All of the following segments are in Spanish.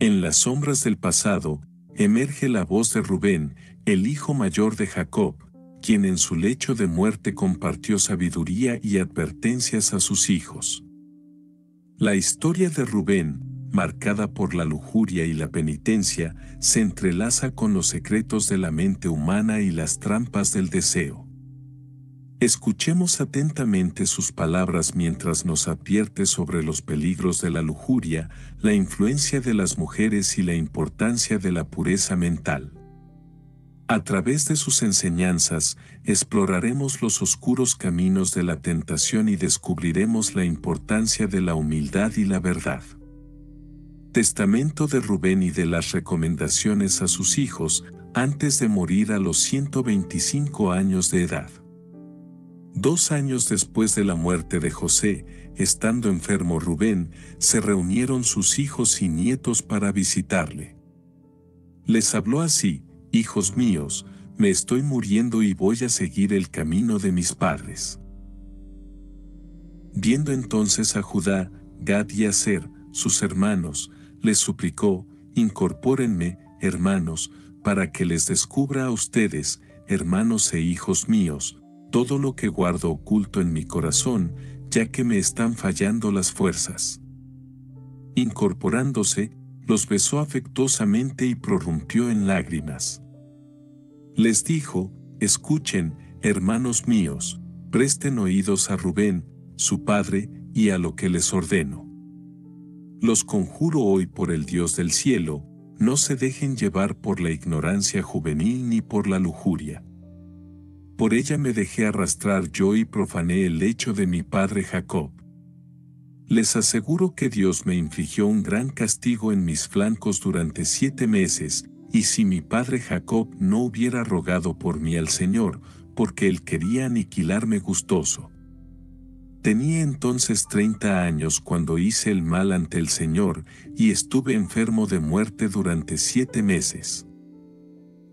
En las sombras del pasado, emerge la voz de Rubén, el hijo mayor de Jacob, quien en su lecho de muerte compartió sabiduría y advertencias a sus hijos. La historia de Rubén, marcada por la lujuria y la penitencia, se entrelaza con los secretos de la mente humana y las trampas del deseo. Escuchemos atentamente sus palabras mientras nos advierte sobre los peligros de la lujuria, la influencia de las mujeres y la importancia de la pureza mental. A través de sus enseñanzas, exploraremos los oscuros caminos de la tentación y descubriremos la importancia de la humildad y la verdad. Testamento de Rubén y de las recomendaciones a sus hijos antes de morir a los 125 años de edad. 2 años después de la muerte de José, estando enfermo Rubén, se reunieron sus hijos y nietos para visitarle. Les habló así: hijos míos, me estoy muriendo y voy a seguir el camino de mis padres. Viendo entonces a Judá, Gad y Aser, sus hermanos, les suplicó: incorpórenme, hermanos, para que les descubra a ustedes, hermanos e hijos míos, todo lo que guardo oculto en mi corazón, ya que me están fallando las fuerzas. Incorporándose, los besó afectuosamente y prorrumpió en lágrimas. Les dijo: escuchen, hermanos míos, presten oídos a Rubén, su padre, y a lo que les ordeno. Los conjuro hoy por el Dios del cielo, no se dejen llevar por la ignorancia juvenil ni por la lujuria. Por ella me dejé arrastrar yo y profané el lecho de mi padre Jacob. Les aseguro que Dios me infligió un gran castigo en mis flancos durante 7 meses, y si mi padre Jacob no hubiera rogado por mí al Señor, porque él quería aniquilarme gustoso. Tenía entonces 30 años cuando hice el mal ante el Señor, y estuve enfermo de muerte durante 7 meses.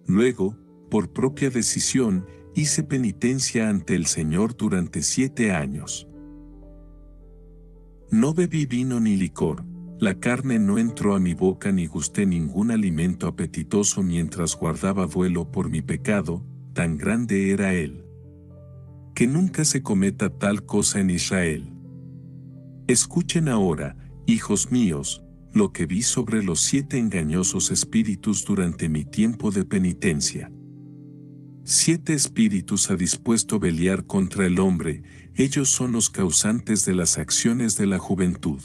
Luego, por propia decisión, hice penitencia ante el Señor durante 7 años. No bebí vino ni licor, la carne no entró a mi boca ni gusté ningún alimento apetitoso mientras guardaba duelo por mi pecado, tan grande era él. Que nunca se cometa tal cosa en Israel. Escuchen ahora, hijos míos, lo que vi sobre los 7 engañosos espíritus durante mi tiempo de penitencia. 7 espíritus ha dispuesto pelear contra el hombre, ellos son los causantes de las acciones de la juventud.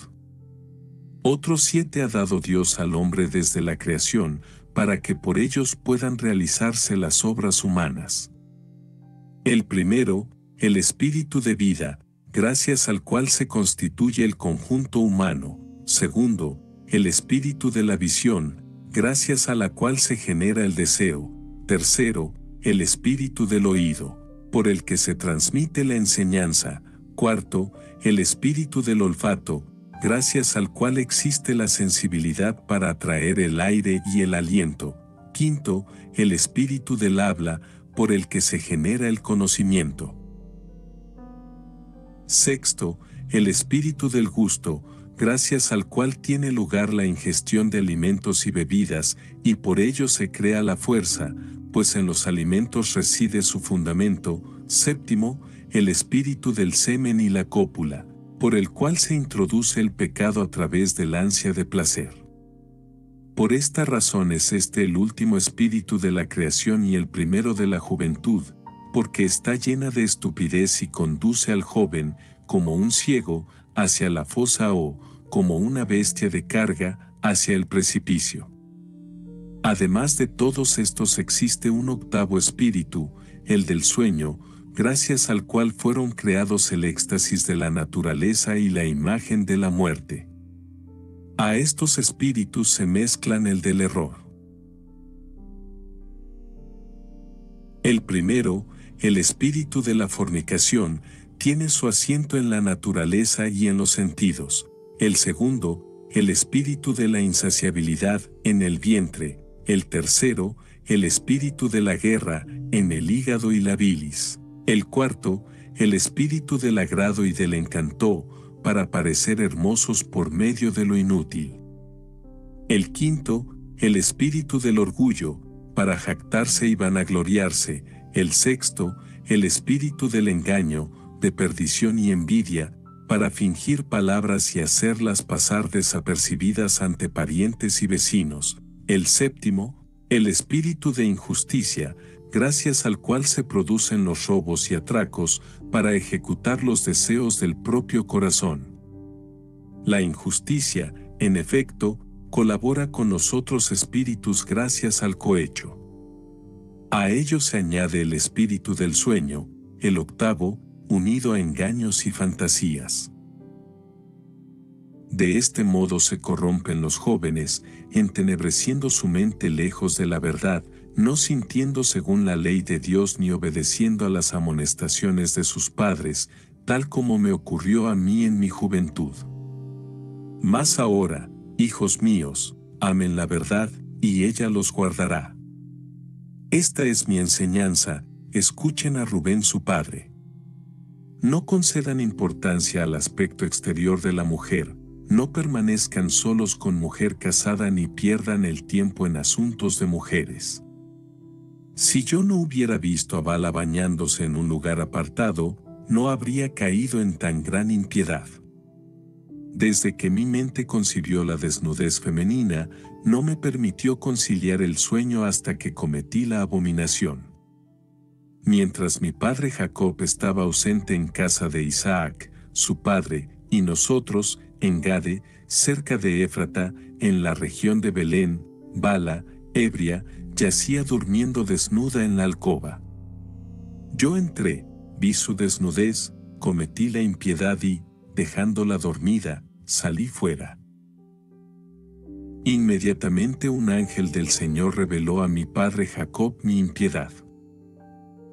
Otros 7 ha dado Dios al hombre desde la creación, para que por ellos puedan realizarse las obras humanas. El primero, el espíritu de vida, gracias al cual se constituye el conjunto humano. Segundo, el espíritu de la visión, gracias a la cual se genera el deseo. Tercero, el espíritu del oído, por el que se transmite la enseñanza. Cuarto, el espíritu del olfato, gracias al cual existe la sensibilidad para atraer el aire y el aliento. Quinto, el espíritu del habla, por el que se genera el conocimiento. Sexto, el espíritu del gusto, gracias al cual tiene lugar la ingestión de alimentos y bebidas, y por ello se crea la fuerza, pues en los alimentos reside su fundamento. Séptimo, el espíritu del semen y la cópula, por el cual se introduce el pecado a través del ansia de placer. Por esta razón es este el último espíritu de la creación y el primero de la juventud, porque está llena de estupidez y conduce al joven, como un ciego, hacia la fosa o, como una bestia de carga, hacia el precipicio. Además de todos estos existe un octavo espíritu, el del sueño, gracias al cual fueron creados el éxtasis de la naturaleza y la imagen de la muerte. A estos espíritus se mezclan el del error. El primero, el espíritu de la fornicación, tiene su asiento en la naturaleza y en los sentidos. El segundo, el espíritu de la insaciabilidad, en el vientre. El tercero, el espíritu de la guerra, en el hígado y la bilis. El cuarto, el espíritu del agrado y del encanto, para parecer hermosos por medio de lo inútil. El quinto, el espíritu del orgullo, para jactarse y vanagloriarse. El sexto, el espíritu del engaño, de perdición y envidia, para fingir palabras y hacerlas pasar desapercibidas ante parientes y vecinos. El séptimo, el espíritu de injusticia, gracias al cual se producen los robos y atracos, para ejecutar los deseos del propio corazón. La injusticia, en efecto, colabora con los otros espíritus gracias al cohecho. A ello se añade el espíritu del sueño, el octavo, unido a engaños y fantasías. De este modo se corrompen los jóvenes, entenebreciendo su mente lejos de la verdad, no sintiendo según la ley de Dios ni obedeciendo a las amonestaciones de sus padres, tal como me ocurrió a mí en mi juventud. Mas ahora, hijos míos, amen la verdad, y ella los guardará. Esta es mi enseñanza, escuchen a Rubén su padre. No concedan importancia al aspecto exterior de la mujer, no permanezcan solos con mujer casada ni pierdan el tiempo en asuntos de mujeres. Si yo no hubiera visto a Bala bañándose en un lugar apartado, no habría caído en tan gran impiedad. Desde que mi mente concibió la desnudez femenina, no me permitió conciliar el sueño hasta que cometí la abominación. Mientras mi padre Jacob estaba ausente en casa de Isaac, su padre, y nosotros, en Gade, cerca de Éfrata, en la región de Belén, Bala, ebria, yacía durmiendo desnuda en la alcoba. Yo entré, vi su desnudez, cometí la impiedad y, dejándola dormida, salí fuera. Inmediatamente un ángel del Señor reveló a mi padre Jacob mi impiedad.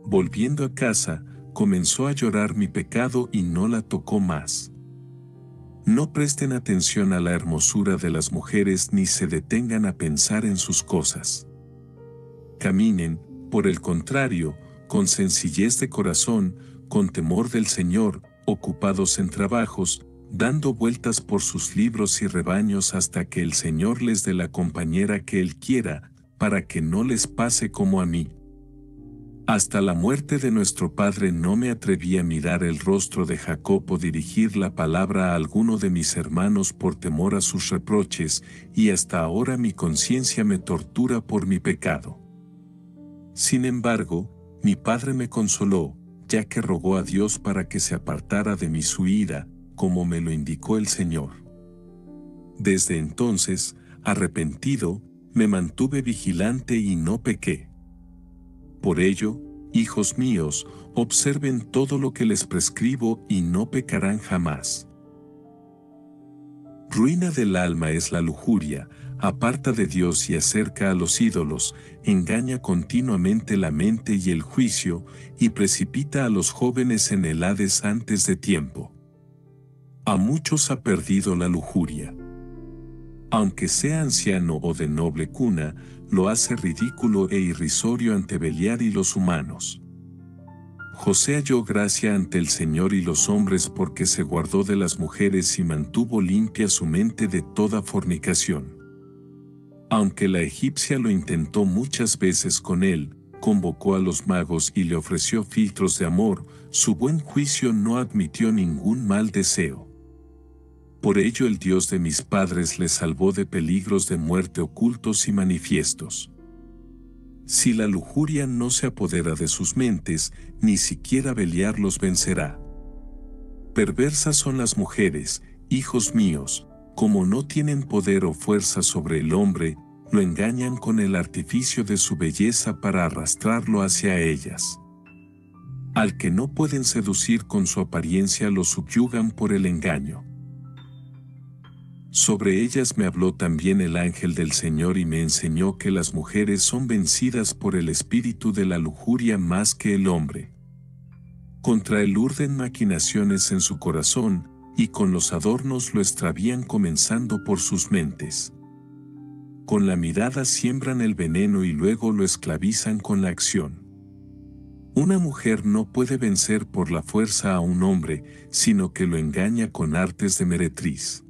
Volviendo a casa, comenzó a llorar mi pecado y no la tocó más. No presten atención a la hermosura de las mujeres ni se detengan a pensar en sus cosas. Caminen, por el contrario, con sencillez de corazón, con temor del Señor, ocupados en trabajos, dando vueltas por sus libros y rebaños hasta que el Señor les dé la compañera que Él quiera, para que no les pase como a mí. Hasta la muerte de nuestro padre no me atreví a mirar el rostro de Jacob o dirigir la palabra a alguno de mis hermanos por temor a sus reproches, y hasta ahora mi conciencia me tortura por mi pecado. Sin embargo, mi padre me consoló, ya que rogó a Dios para que se apartara de mí su ira, como me lo indicó el Señor. Desde entonces, arrepentido, me mantuve vigilante y no pequé. Por ello, hijos míos, observen todo lo que les prescribo y no pecarán jamás. Ruina del alma es la lujuria, aparta de Dios y acerca a los ídolos, engaña continuamente la mente y el juicio, y precipita a los jóvenes en el Hades antes de tiempo. A muchos ha perdido la lujuria. Aunque sea anciano o de noble cuna, lo hace ridículo e irrisorio ante Beliar y los humanos. José halló gracia ante el Señor y los hombres porque se guardó de las mujeres y mantuvo limpia su mente de toda fornicación. Aunque la egipcia lo intentó muchas veces con él, convocó a los magos y le ofreció filtros de amor, su buen juicio no admitió ningún mal deseo. Por ello el Dios de mis padres les salvó de peligros de muerte ocultos y manifiestos. Si la lujuria no se apodera de sus mentes, ni siquiera Beliar los vencerá. Perversas son las mujeres, hijos míos, como no tienen poder o fuerza sobre el hombre, lo engañan con el artificio de su belleza para arrastrarlo hacia ellas. Al que no pueden seducir con su apariencia lo subyugan por el engaño. Sobre ellas me habló también el ángel del Señor y me enseñó que las mujeres son vencidas por el espíritu de la lujuria más que el hombre. Contra él urden maquinaciones en su corazón, y con los adornos lo extravían comenzando por sus mentes. Con la mirada siembran el veneno y luego lo esclavizan con la acción. Una mujer no puede vencer por la fuerza a un hombre, sino que lo engaña con artes de meretriz.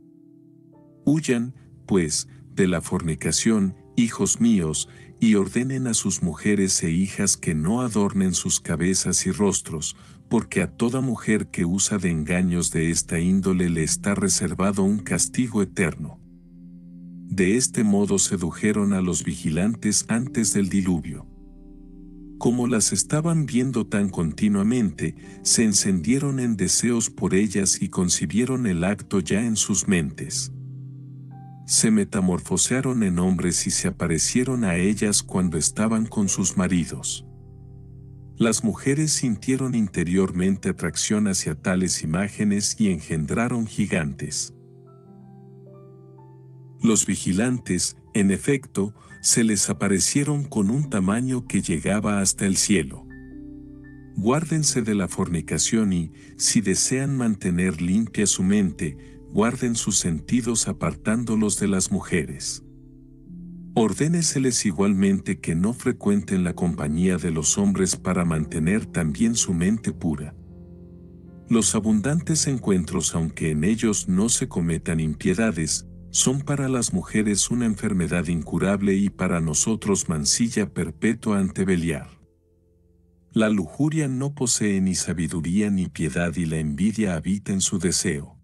Huyan, pues, de la fornicación, hijos míos, y ordenen a sus mujeres e hijas que no adornen sus cabezas y rostros, porque a toda mujer que usa de engaños de esta índole le está reservado un castigo eterno. De este modo sedujeron a los vigilantes antes del diluvio. Como las estaban viendo tan continuamente, se encendieron en deseos por ellas y concibieron el acto ya en sus mentes. Se metamorfosearon en hombres y se aparecieron a ellas cuando estaban con sus maridos. Las mujeres sintieron interiormente atracción hacia tales imágenes y engendraron gigantes. Los vigilantes, en efecto, se les aparecieron con un tamaño que llegaba hasta el cielo. Guárdense de la fornicación y, si desean mantener limpia su mente, guarden sus sentidos apartándolos de las mujeres. Ordéneseles igualmente que no frecuenten la compañía de los hombres para mantener también su mente pura. Los abundantes encuentros, aunque en ellos no se cometan impiedades, son para las mujeres una enfermedad incurable y para nosotros mancilla perpetua ante Beliar. La lujuria no posee ni sabiduría ni piedad y la envidia habita en su deseo.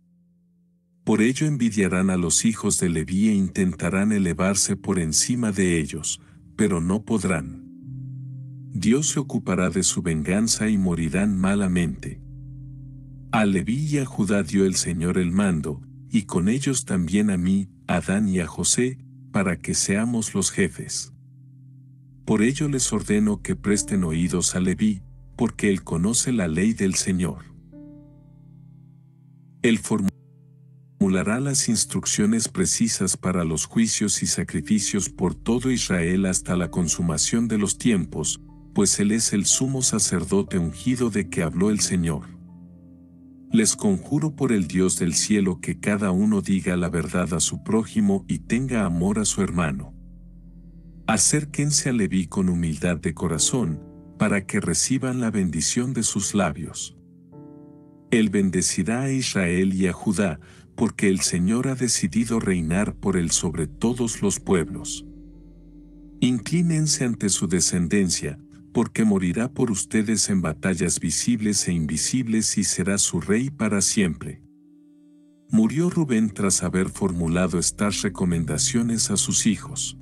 Por ello envidiarán a los hijos de Leví e intentarán elevarse por encima de ellos, pero no podrán. Dios se ocupará de su venganza y morirán malamente. A Leví y a Judá dio el Señor el mando, y con ellos también a mí, a Dan y a José, para que seamos los jefes. Por ello les ordeno que presten oídos a Leví, porque él conoce la ley del Señor. Él formulará las instrucciones precisas para los juicios y sacrificios por todo Israel hasta la consumación de los tiempos, pues él es el sumo sacerdote ungido de que habló el Señor. Les conjuro por el Dios del cielo que cada uno diga la verdad a su prójimo y tenga amor a su hermano. Acérquense a Leví con humildad de corazón, para que reciban la bendición de sus labios. Él bendecirá a Israel y a Judá, porque el Señor ha decidido reinar por él sobre todos los pueblos. Inclínense ante su descendencia, porque morirá por ustedes en batallas visibles e invisibles y será su rey para siempre. Murió Rubén tras haber formulado estas recomendaciones a sus hijos.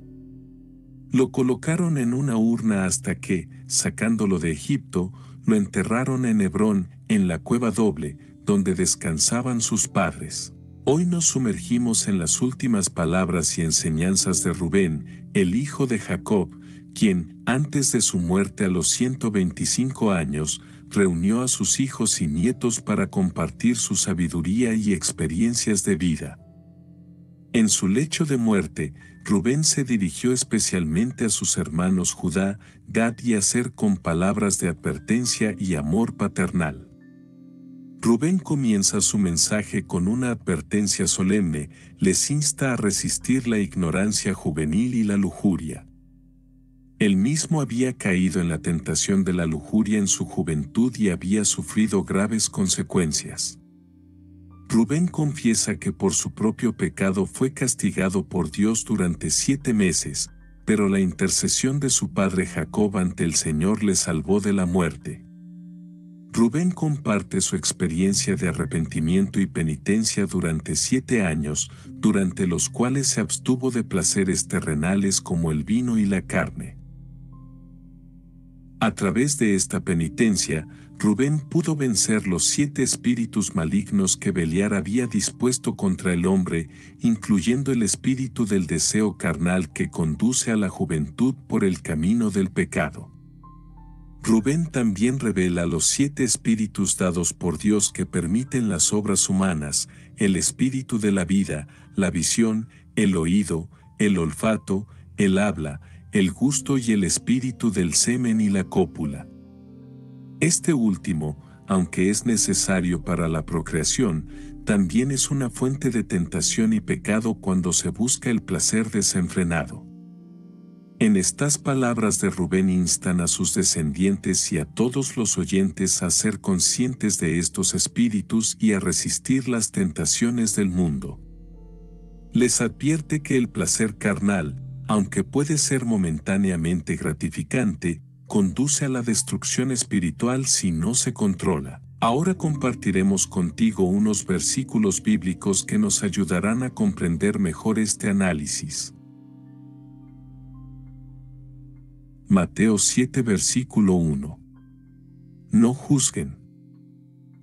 Lo colocaron en una urna hasta que, sacándolo de Egipto, lo enterraron en Hebrón, en la cueva doble, donde descansaban sus padres. Hoy nos sumergimos en las últimas palabras y enseñanzas de Rubén, el hijo de Jacob, quien, antes de su muerte a los 125 años, reunió a sus hijos y nietos para compartir su sabiduría y experiencias de vida. En su lecho de muerte, Rubén se dirigió especialmente a sus hermanos Judá, Gad y Aser con palabras de advertencia y amor paternal. Rubén comienza su mensaje con una advertencia solemne, les insta a resistir la ignorancia juvenil y la lujuria. Él mismo había caído en la tentación de la lujuria en su juventud y había sufrido graves consecuencias. Rubén confiesa que por su propio pecado fue castigado por Dios durante 7 meses, pero la intercesión de su padre Jacob ante el Señor le salvó de la muerte. Rubén comparte su experiencia de arrepentimiento y penitencia durante 7 años, durante los cuales se abstuvo de placeres terrenales como el vino y la carne. A través de esta penitencia, Rubén pudo vencer los 7 espíritus malignos que Beliar había dispuesto contra el hombre, incluyendo el espíritu del deseo carnal que conduce a la juventud por el camino del pecado. Rubén también revela los 7 espíritus dados por Dios que permiten las obras humanas, el espíritu de la vida, la visión, el oído, el olfato, el habla, el gusto y el espíritu del semen y la cópula. Este último, aunque es necesario para la procreación, también es una fuente de tentación y pecado cuando se busca el placer desenfrenado. En estas palabras de Rubén instan a sus descendientes y a todos los oyentes a ser conscientes de estos espíritus y a resistir las tentaciones del mundo. Les advierte que el placer carnal, aunque puede ser momentáneamente gratificante, conduce a la destrucción espiritual si no se controla. Ahora compartiremos contigo unos versículos bíblicos que nos ayudarán a comprender mejor este análisis. Mateo 7 versículo 1. No juzguen,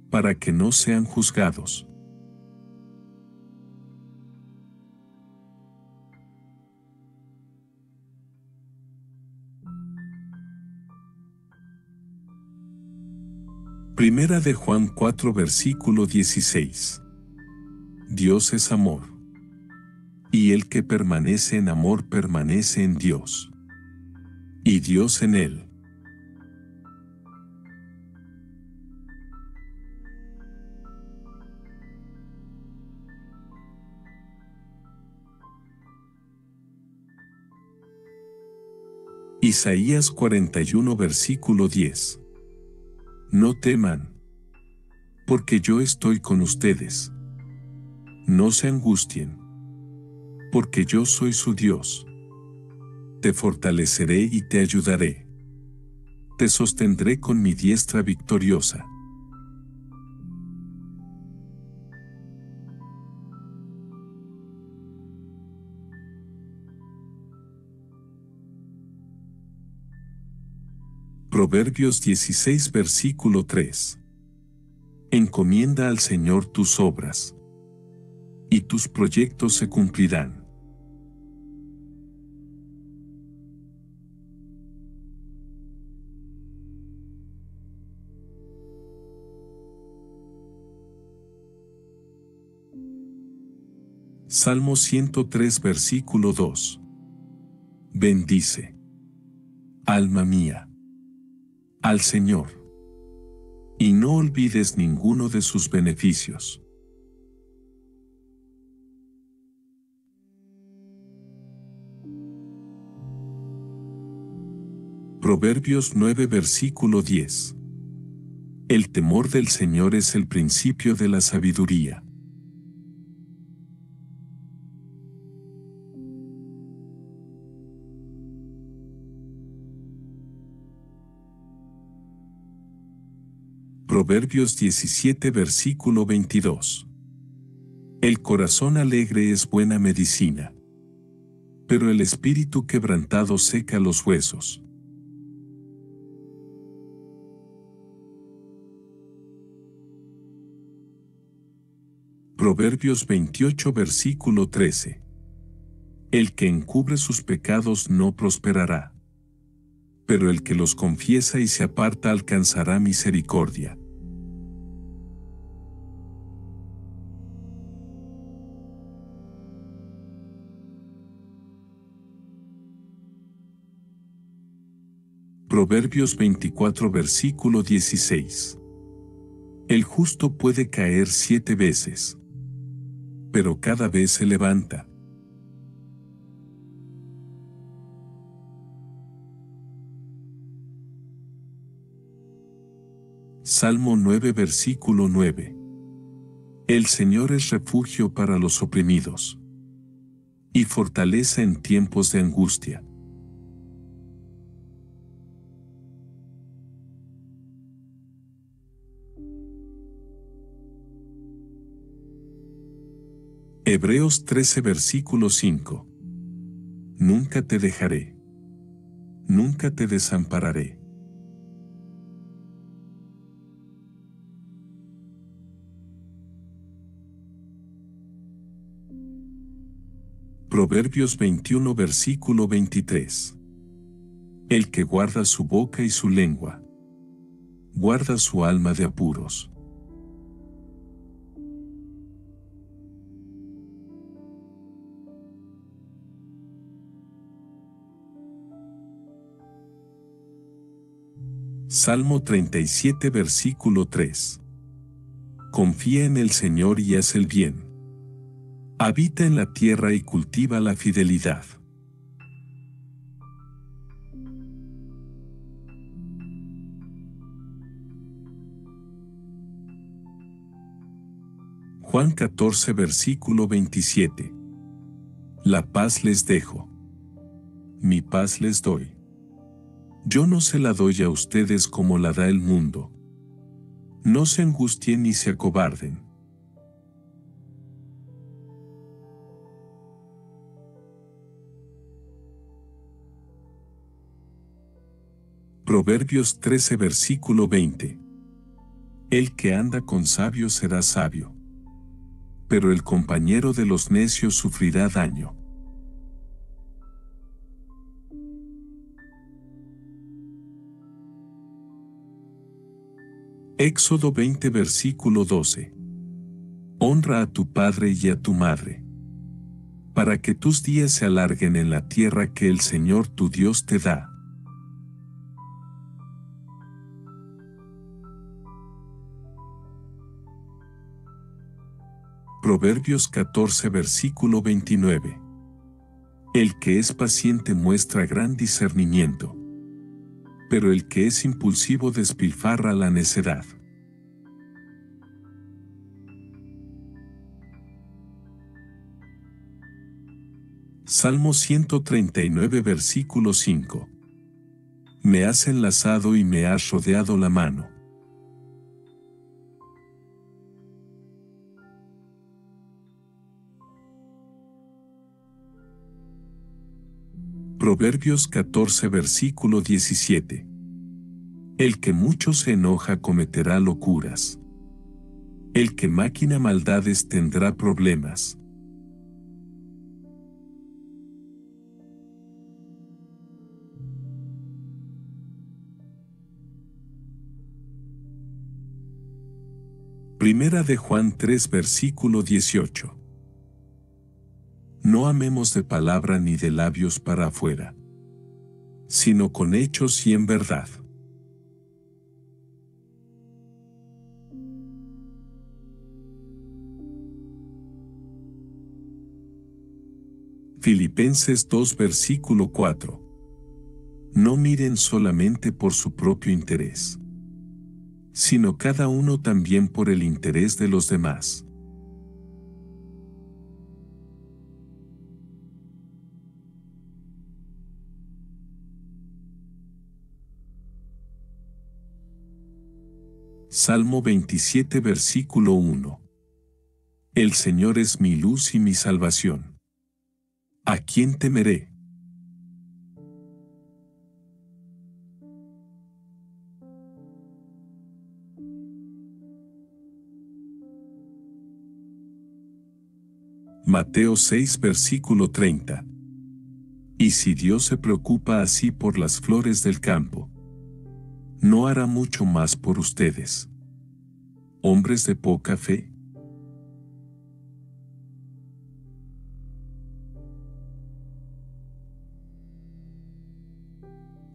para que no sean juzgados. Primera de Juan 4 versículo 16. Dios es amor. Y el que permanece en amor permanece en Dios. Y Dios en él. Isaías 41 versículo 10. No teman, porque yo estoy con ustedes. No se angustien, porque yo soy su Dios. Te fortaleceré y te ayudaré. Te sostendré con mi diestra victoriosa. Proverbios 16 versículo 3. Encomienda al Señor tus obras, y tus proyectos se cumplirán. Salmo 103 versículo 2. Bendice, alma mía, al Señor, y no olvides ninguno de sus beneficios. Proverbios 9 versículo 10. El temor del Señor es el principio de la sabiduría. Proverbios 17 versículo 22. El corazón alegre es buena medicina, pero el espíritu quebrantado seca los huesos. Proverbios 28 versículo 13. El que encubre sus pecados no prosperará, pero el que los confiesa y se aparta alcanzará misericordia. Proverbios 24 versículo 16. El justo puede caer 7 veces, pero cada vez se levanta. Salmo 9 versículo 9. El Señor es refugio para los oprimidos y fortaleza en tiempos de angustia. Hebreos 13 versículo 5. Nunca te dejaré, nunca te desampararé. Proverbios 21 versículo 23. El que guarda su boca y su lengua, guarda su alma de apuros. Salmo 37 versículo 3. Confía en el Señor y haz el bien. Habita en la tierra y cultiva la fidelidad. Juan 14 versículo 27. La paz les dejo. Mi paz les doy. Yo no se la doy a ustedes como la da el mundo. No se angustien ni se acobarden. Proverbios 13 versículo 20. El que anda con sabios será sabio, pero el compañero de los necios sufrirá daño. Éxodo 20 versículo 12. Honra a tu padre y a tu madre, para que tus días se alarguen en la tierra que el Señor tu Dios te da. Proverbios 14 versículo 29. El que es paciente muestra gran discernimiento, pero el que es impulsivo despilfarra la necedad. Salmo 139 versículo 5. Me has enlazado y me has rodeado la mano. Proverbios 14 versículo 17. El que mucho se enoja cometerá locuras. El que maquina maldades tendrá problemas. Primera de Juan 3 versículo 18. No amemos de palabra ni de labios para afuera, sino con hechos y en verdad. Filipenses 2 versículo 4. No miren solamente por su propio interés, sino cada uno también por el interés de los demás. Salmo 27 versículo 1. El Señor es mi luz y mi salvación. ¿A quién temeré? Mateo 6 versículo 30. Y si Dios se preocupa así por las flores del campo, ¿no hará mucho más por ustedes, hombres de poca fe?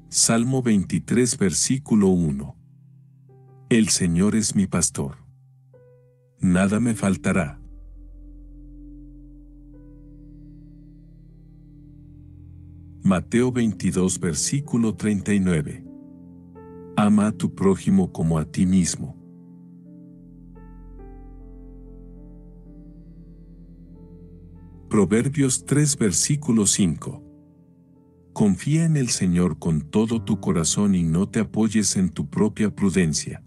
Salmo 23 versículo 1. El Señor es mi pastor. Nada me faltará. Mateo 22 versículo 39. Ama a tu prójimo como a ti mismo. Proverbios 3 versículo 5. Confía en el Señor con todo tu corazón y no te apoyes en tu propia prudencia.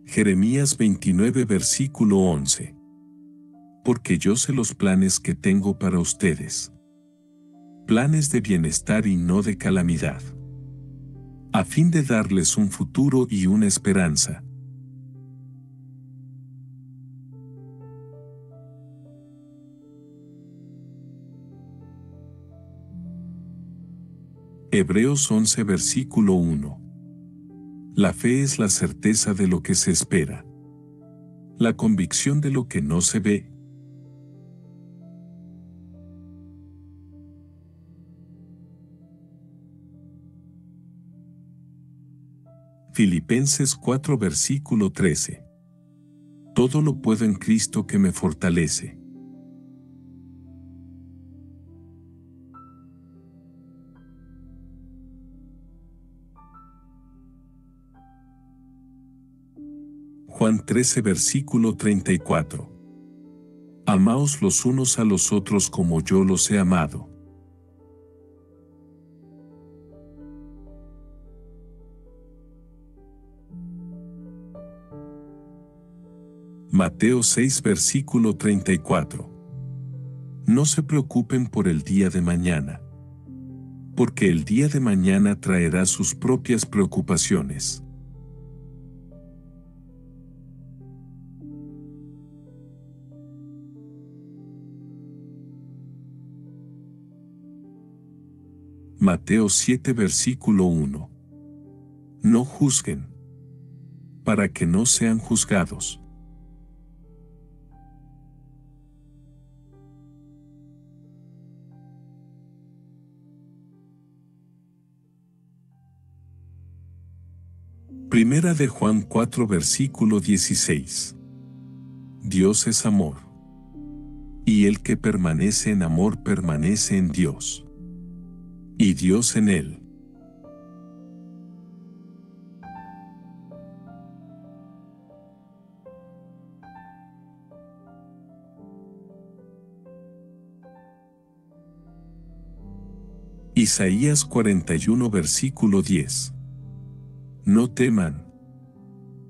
Jeremías 29 versículo 11. Porque yo sé los planes que tengo para ustedes. Planes de bienestar y no de calamidad, a fin de darles un futuro y una esperanza. Hebreos 11 versículo 1. La fe es la certeza de lo que se espera, la convicción de lo que no se ve. Filipenses 4 versículo 13. Todo lo puedo en Cristo que me fortalece. 13 versículo 34. Amaos los unos a los otros como yo los he amado. Mateo 6 versículo 34. No se preocupen por el día de mañana, porque el día de mañana traerá sus propias preocupaciones. Mateo 7 versículo 1. No juzguen, para que no sean juzgados. Primera de Juan 4 versículo 16. Dios es amor, y el que permanece en amor permanece en Dios, y Dios en él. Isaías 41 versículo 10. No teman,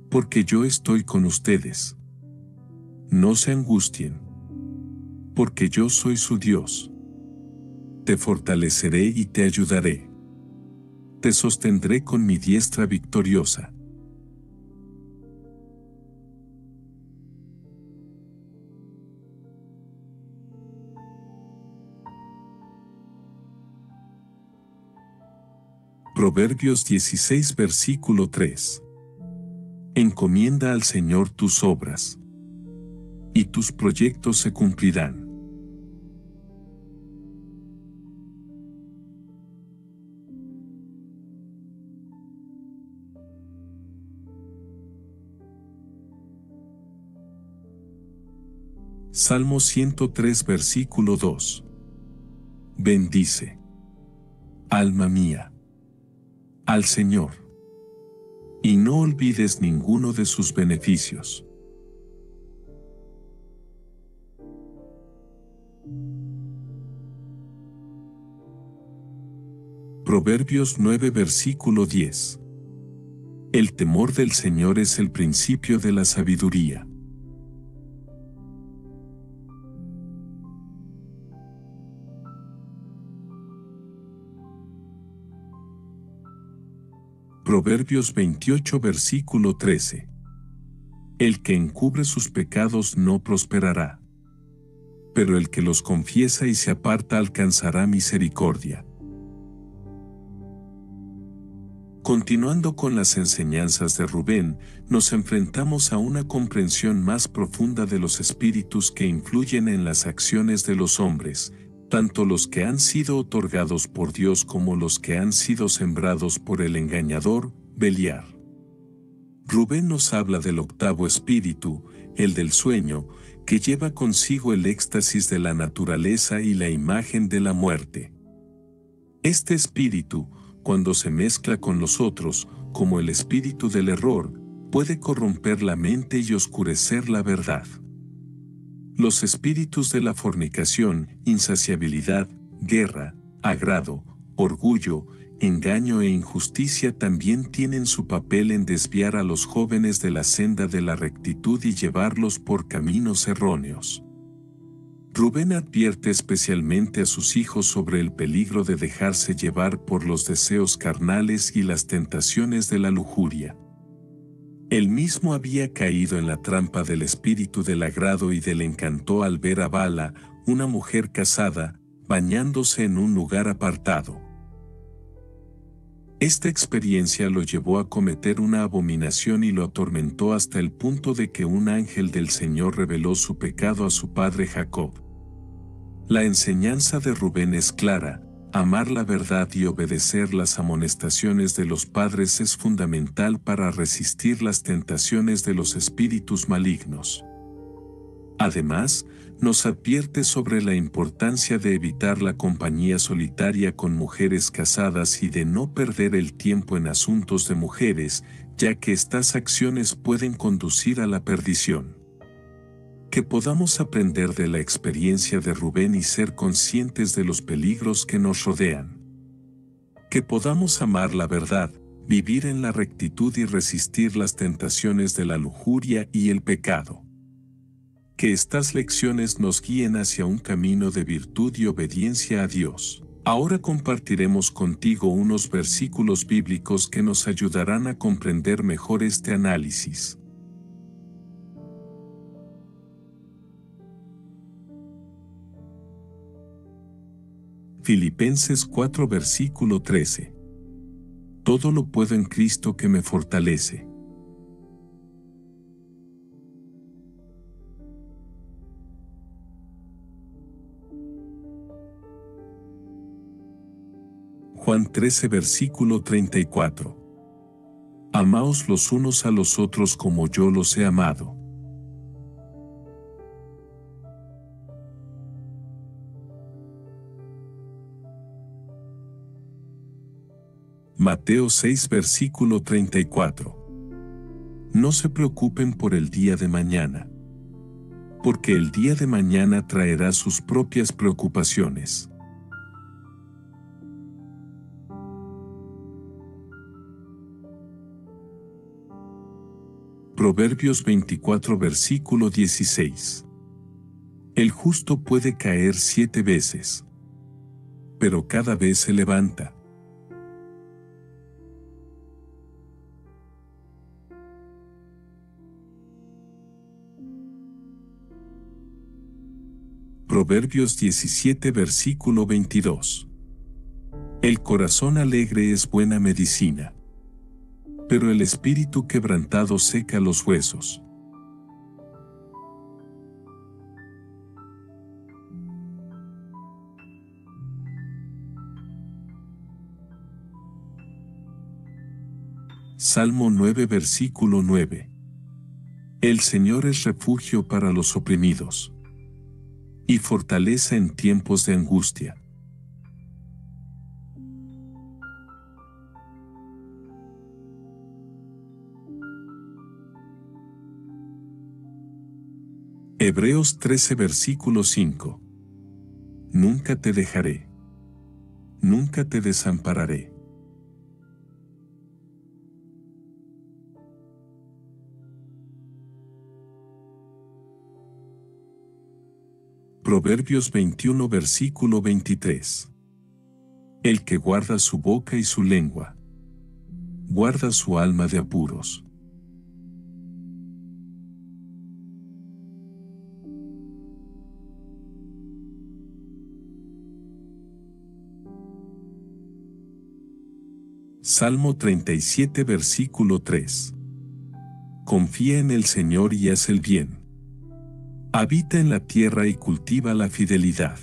porque yo estoy con ustedes. No se angustien, porque yo soy su Dios. Te fortaleceré y te ayudaré. Te sostendré con mi diestra victoriosa. Proverbios 16 versículo 3. Encomienda al Señor tus obras, y tus proyectos se cumplirán. Salmo 103 versículo 2. Bendice, alma mía, al Señor, y no olvides ninguno de sus beneficios. Proverbios 9 versículo 10. El temor del Señor es el principio de la sabiduría. Proverbios 28 versículo 13. El que encubre sus pecados no prosperará, pero el que los confiesa y se aparta alcanzará misericordia. Continuando con las enseñanzas de Rubén, nos enfrentamos a una comprensión más profunda de los espíritus que influyen en las acciones de los hombres, tanto los que han sido otorgados por Dios como los que han sido sembrados por el engañador, Beliar. Rubén nos habla del octavo espíritu, el del sueño, que lleva consigo el éxtasis de la naturaleza y la imagen de la muerte. Este espíritu, cuando se mezcla con los otros, como el espíritu del error, puede corromper la mente y oscurecer la verdad. Los espíritus de la fornicación, insaciabilidad, guerra, agrado, orgullo, engaño e injusticia también tienen su papel en desviar a los jóvenes de la senda de la rectitud y llevarlos por caminos erróneos. Rubén advierte especialmente a sus hijos sobre el peligro de dejarse llevar por los deseos carnales y las tentaciones de la lujuria. Él mismo había caído en la trampa del espíritu del agrado y del encanto al ver a Bala, una mujer casada, bañándose en un lugar apartado. Esta experiencia lo llevó a cometer una abominación y lo atormentó hasta el punto de que un ángel del Señor reveló su pecado a su padre Jacob. La enseñanza de Rubén es clara: amar la verdad y obedecer las amonestaciones de los padres es fundamental para resistir las tentaciones de los espíritus malignos. Además, nos advierte sobre la importancia de evitar la compañía solitaria con mujeres casadas y de no perder el tiempo en asuntos de mujeres, ya que estas acciones pueden conducir a la perdición. Que podamos aprender de la experiencia de Rubén y ser conscientes de los peligros que nos rodean. Que podamos amar la verdad, vivir en la rectitud y resistir las tentaciones de la lujuria y el pecado. Que estas lecciones nos guíen hacia un camino de virtud y obediencia a Dios. Ahora compartiremos contigo unos versículos bíblicos que nos ayudarán a comprender mejor este análisis. Filipenses 4 versículo 13. Todo lo puedo en Cristo que me fortalece. Juan 13 versículo 34. Amaos los unos a los otros como yo los he amado. Mateo 6 versículo 34. No se preocupen por el día de mañana, porque el día de mañana traerá sus propias preocupaciones. Proverbios 24 versículo 16. El justo puede caer 7 veces, pero cada vez se levanta. Proverbios 17 versículo 22. El corazón alegre es buena medicina, pero el espíritu quebrantado seca los huesos. Salmo 9 versículo 9. El Señor es refugio para los oprimidos y fortaleza en tiempos de angustia. Hebreos 13 versículo 5. Nunca te dejaré, nunca te desampararé. Proverbios 21 versículo 23. El que guarda su boca y su lengua, guarda su alma de apuros. Salmo 37 versículo 3. Confía en el Señor y haz el bien. Habita en la tierra y cultiva la fidelidad.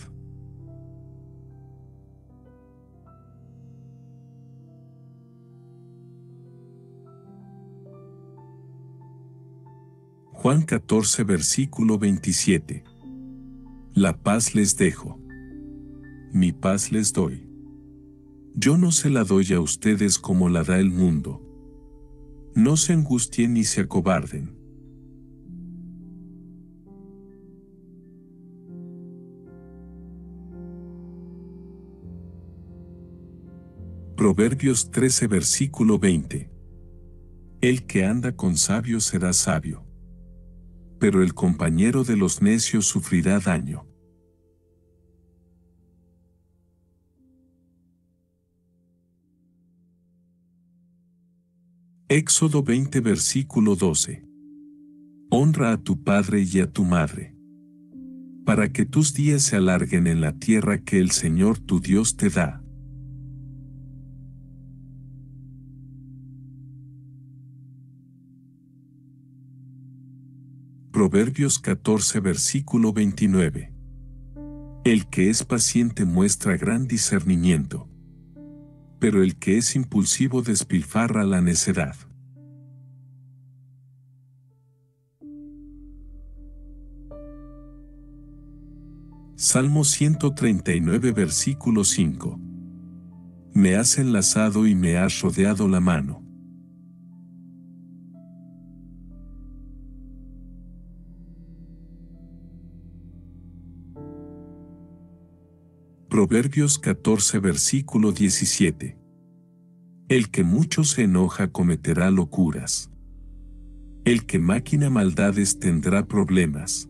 Juan 14 versículo 27. La paz les dejo, mi paz les doy. Yo no se la doy a ustedes como la da el mundo. No se angustien ni se acobarden. Proverbios 13 versículo 20. El que anda con sabios será sabio, pero el compañero de los necios sufrirá daño. Éxodo 20 versículo 12. Honra a tu padre y a tu madre, para que tus días se alarguen en la tierra que el Señor tu Dios te da. Proverbios 14 versículo 29. El que es paciente muestra gran discernimiento, pero el que es impulsivo despilfarra la necedad. Salmo 139 versículo 5. Me has enlazado y me has rodeado la mano. Proverbios 14 versículo 17. El que mucho se enoja cometerá locuras. El que maquina maldades tendrá problemas.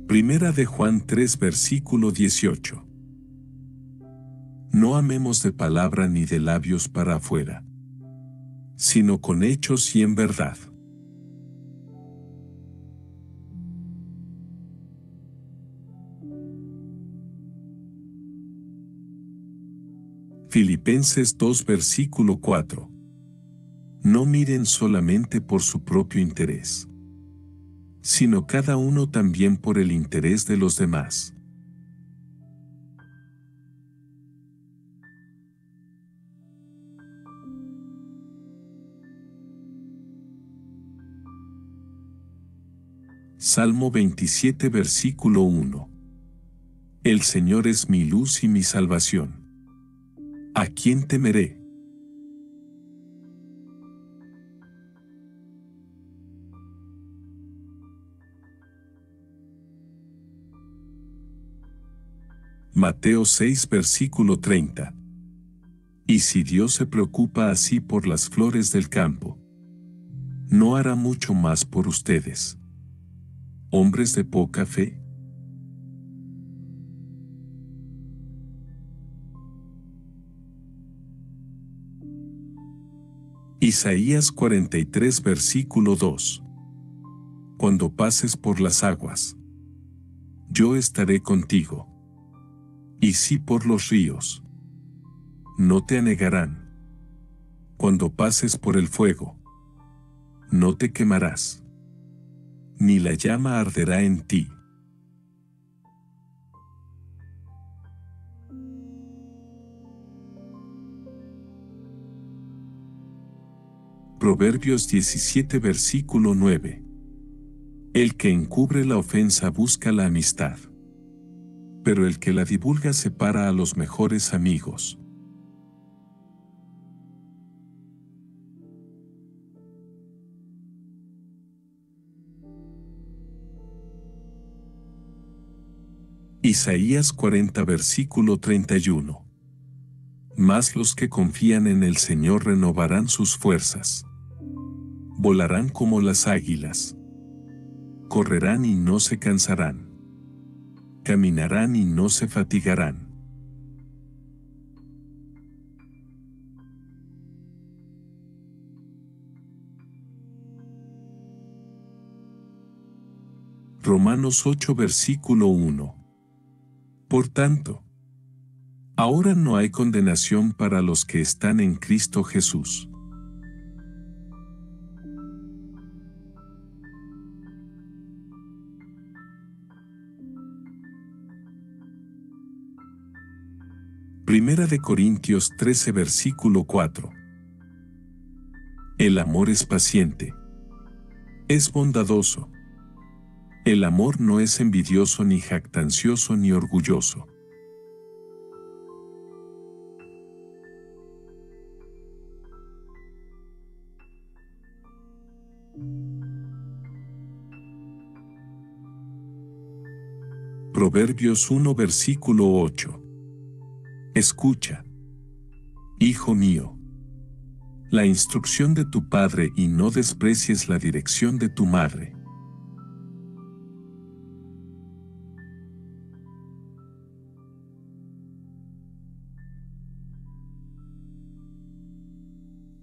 Primera de Juan 3 versículo 18. No amemos de palabra ni de labios para afuera, sino con hechos y en verdad. Filipenses 2 versículo 4. No miren solamente por su propio interés, sino cada uno también por el interés de los demás. Salmo 27 versículo 1. El Señor es mi luz y mi salvación. ¿A quién temeré? Mateo 6 versículo 30. Y si Dios se preocupa así por las flores del campo, ¿no hará mucho más por ustedes, hombres de poca fe? Isaías 43 versículo 2. Cuando pases por las aguas, yo estaré contigo. Y si por los ríos, no te anegarán. Cuando pases por el fuego, no te quemarás, ni la llama arderá en ti. Proverbios 17 versículo 9. El que encubre la ofensa busca la amistad, pero el que la divulga separa a los mejores amigos. Isaías 40 versículo 31. Mas los que confían en el Señor renovarán sus fuerzas. Volarán como las águilas. Correrán y no se cansarán. Caminarán y no se fatigarán. Romanos 8 versículo 1. Por tanto, ahora no hay condenación para los que están en Cristo Jesús. Primera de Corintios 13 versículo 4. El amor es paciente. Es bondadoso. El amor no es envidioso ni jactancioso ni orgulloso. Proverbios 1 versículo 8. Escucha, hijo mío, la instrucción de tu padre y no desprecies la dirección de tu madre.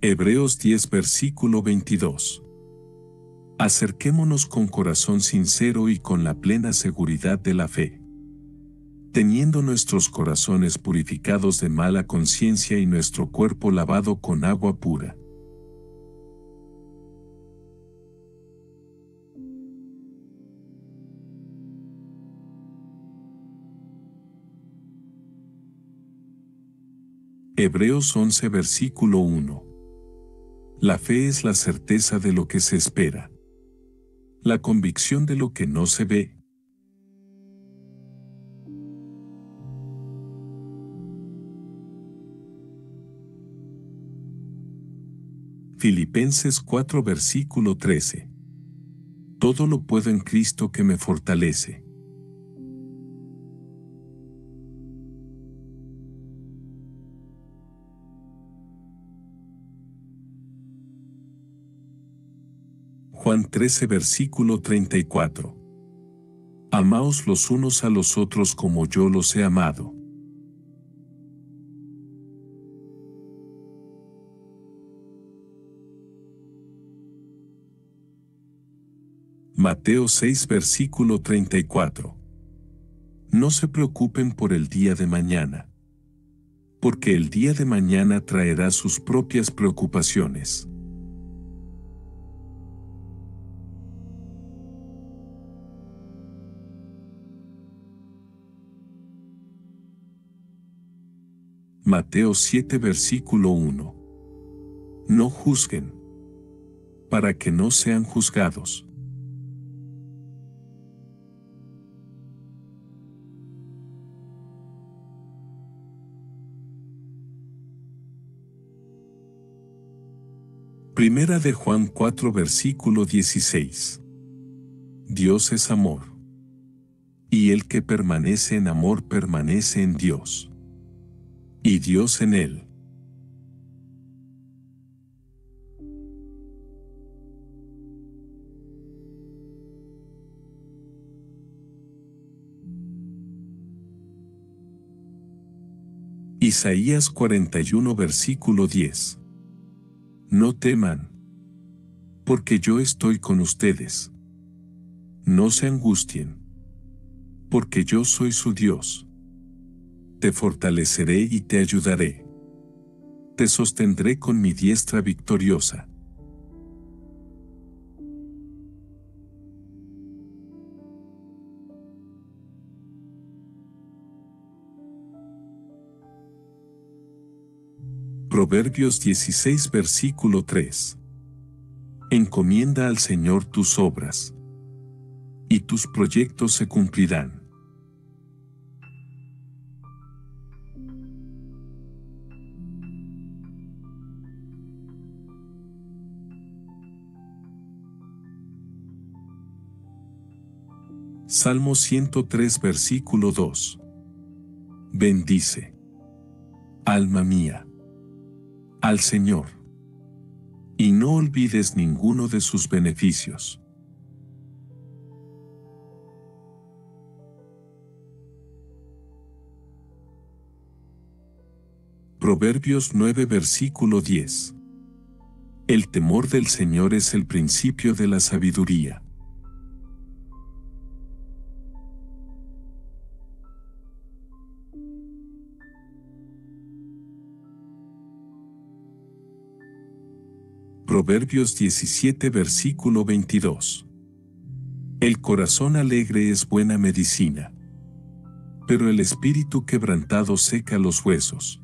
Hebreos 10 versículo 22. Acerquémonos con corazón sincero y con la plena seguridad de la fe, teniendo nuestros corazones purificados de mala conciencia y nuestro cuerpo lavado con agua pura. Hebreos 11 versículo 1. La fe es la certeza de lo que se espera, la convicción de lo que no se ve. Filipenses 4 versículo 13. Todo lo puedo en Cristo que me fortalece. Juan 13 versículo 34. Amaos los unos a los otros como yo los he amado. Mateo 6 versículo 34. No se preocupen por el día de mañana, porque el día de mañana traerá sus propias preocupaciones. Mateo 7 versículo 1. No juzguen, para que no sean juzgados. Primera de Juan 4 versículo 16. Dios es amor. Y el que permanece en amor permanece en Dios. Y Dios en él. Isaías 41 versículo 10. No teman, porque yo estoy con ustedes. No se angustien, porque yo soy su Dios. Te fortaleceré y te ayudaré. Te sostendré con mi diestra victoriosa. Proverbios 16 versículo 3. Encomienda al Señor tus obras, y tus proyectos se cumplirán. Salmo 103 versículo 2. Bendice, alma mía, al Señor, y no olvides ninguno de sus beneficios. Proverbios 9 versículo 10. El temor del Señor es el principio de la sabiduría. Proverbios 17 versículo 22. El corazón alegre es buena medicina, pero el espíritu quebrantado seca los huesos.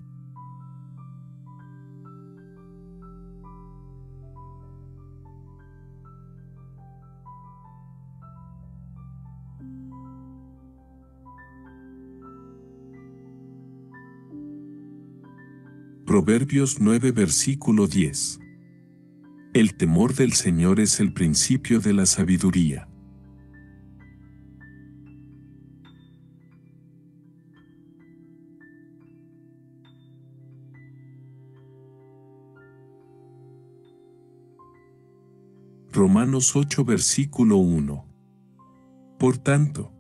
Proverbios 9 versículo 10. El temor del Señor es el principio de la sabiduría. Romanos 8 versículo 1. Por tanto,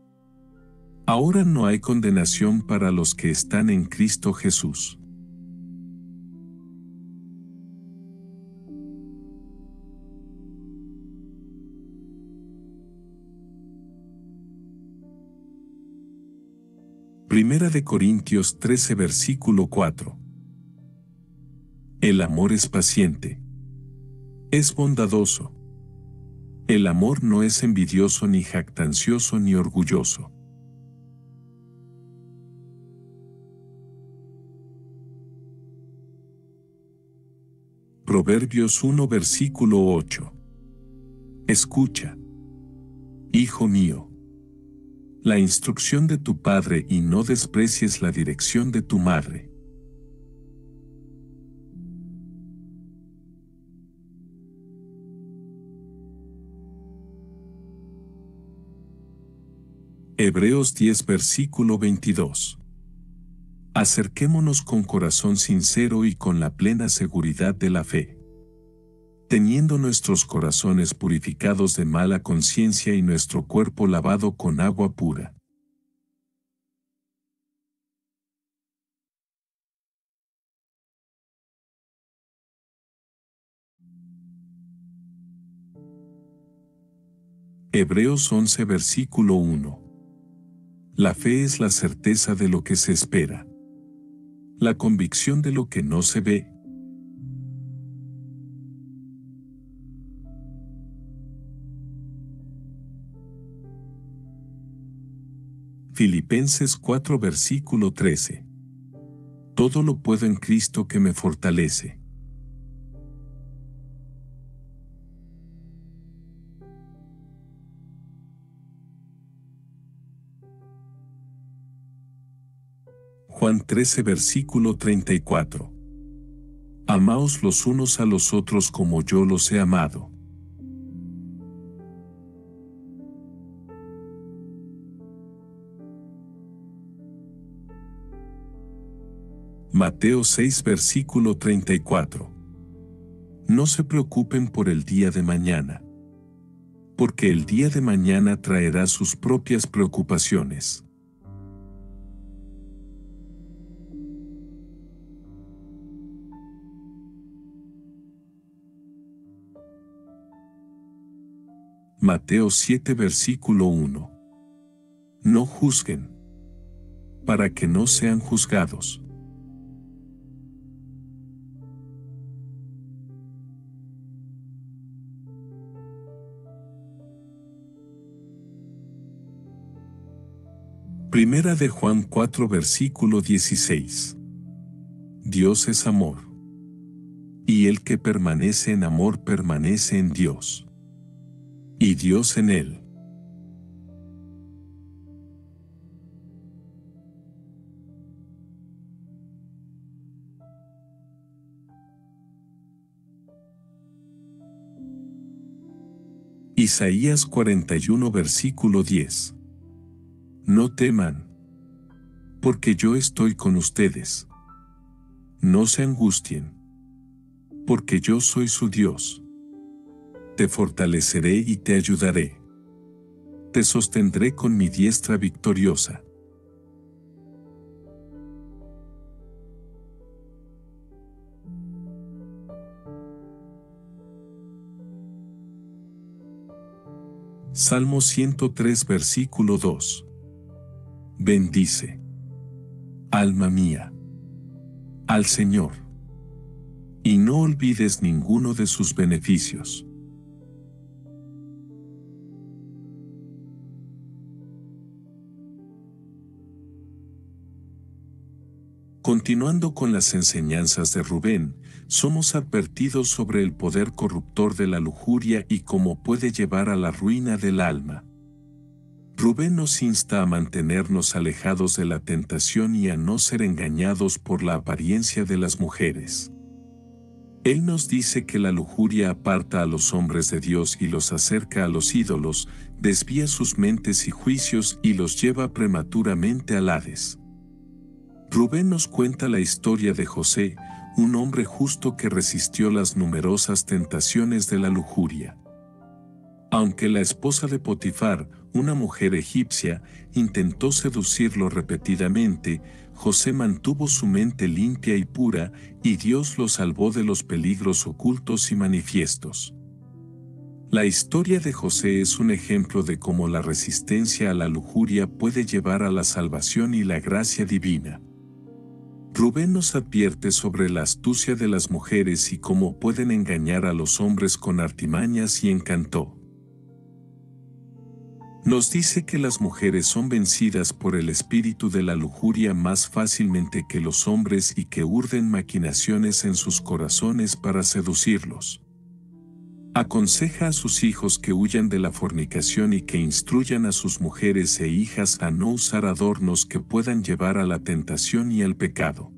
ahora no hay condenación para los que están en Cristo Jesús. Primera de Corintios 13 versículo 4. El amor es paciente. Es bondadoso. El amor no es envidioso ni jactancioso ni orgulloso. Proverbios 1 versículo 8. Escucha, hijo mío, la instrucción de tu padre y no desprecies la dirección de tu madre. Hebreos 10 versículo 22. Acerquémonos con corazón sincero y con la plena seguridad de la fe, teniendo nuestros corazones purificados de mala conciencia y nuestro cuerpo lavado con agua pura. Hebreos 11 versículo 1. La fe es la certeza de lo que se espera, la convicción de lo que no se ve. Filipenses 4 versículo 13. Todo lo puedo en Cristo que me fortalece. Juan 13 versículo 34. Amaos los unos a los otros como yo los he amado. Mateo 6 versículo 34. No se preocupen por el día de mañana, porque el día de mañana traerá sus propias preocupaciones. Mateo 7 versículo 1. No juzguen, para que no sean juzgados. Primera de Juan 4 versículo 16. Dios es amor, y el que permanece en amor permanece en Dios, y Dios en él. Isaías 41 versículo 10. No teman, porque yo estoy con ustedes. No se angustien, porque yo soy su Dios. Te fortaleceré y te ayudaré. Te sostendré con mi diestra victoriosa. Salmo 103 versículo 2. Bendice, alma mía, al Señor, y no olvides ninguno de sus beneficios. Continuando con las enseñanzas de Rubén, somos advertidos sobre el poder corruptor de la lujuria y cómo puede llevar a la ruina del alma. Rubén nos insta a mantenernos alejados de la tentación y a no ser engañados por la apariencia de las mujeres. Él nos dice que la lujuria aparta a los hombres de Dios y los acerca a los ídolos, desvía sus mentes y juicios y los lleva prematuramente al Hades. Rubén nos cuenta la historia de José, un hombre justo que resistió las numerosas tentaciones de la lujuria. Aunque la esposa de Potifar, una mujer egipcia, intentó seducirlo repetidamente, José mantuvo su mente limpia y pura, y Dios lo salvó de los peligros ocultos y manifiestos. La historia de José es un ejemplo de cómo la resistencia a la lujuria puede llevar a la salvación y la gracia divina. Rubén nos advierte sobre la astucia de las mujeres y cómo pueden engañar a los hombres con artimañas y encanto. Nos dice que las mujeres son vencidas por el espíritu de la lujuria más fácilmente que los hombres y que urden maquinaciones en sus corazones para seducirlos. Aconseja a sus hijos que huyan de la fornicación y que instruyan a sus mujeres e hijas a no usar adornos que puedan llevar a la tentación y al pecado.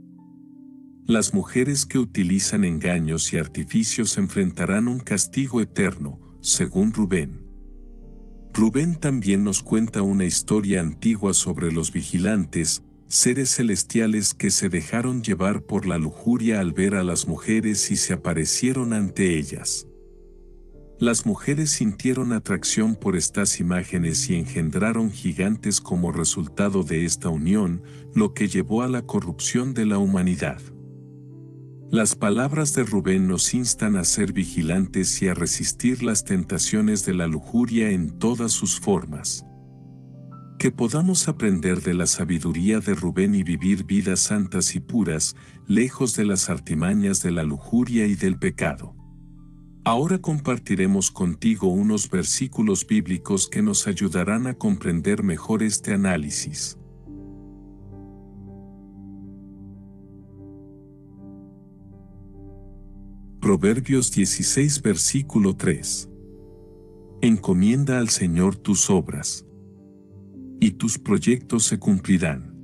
Las mujeres que utilizan engaños y artificios enfrentarán un castigo eterno, según Rubén. Rubén también nos cuenta una historia antigua sobre los vigilantes, seres celestiales que se dejaron llevar por la lujuria al ver a las mujeres y se aparecieron ante ellas. Las mujeres sintieron atracción por estas imágenes y engendraron gigantes como resultado de esta unión, lo que llevó a la corrupción de la humanidad. Las palabras de Rubén nos instan a ser vigilantes y a resistir las tentaciones de la lujuria en todas sus formas. Que podamos aprender de la sabiduría de Rubén y vivir vidas santas y puras, lejos de las artimañas de la lujuria y del pecado. Ahora compartiremos contigo unos versículos bíblicos que nos ayudarán a comprender mejor este análisis. Proverbios 16 versículo 3. Encomienda al Señor tus obras, y tus proyectos se cumplirán.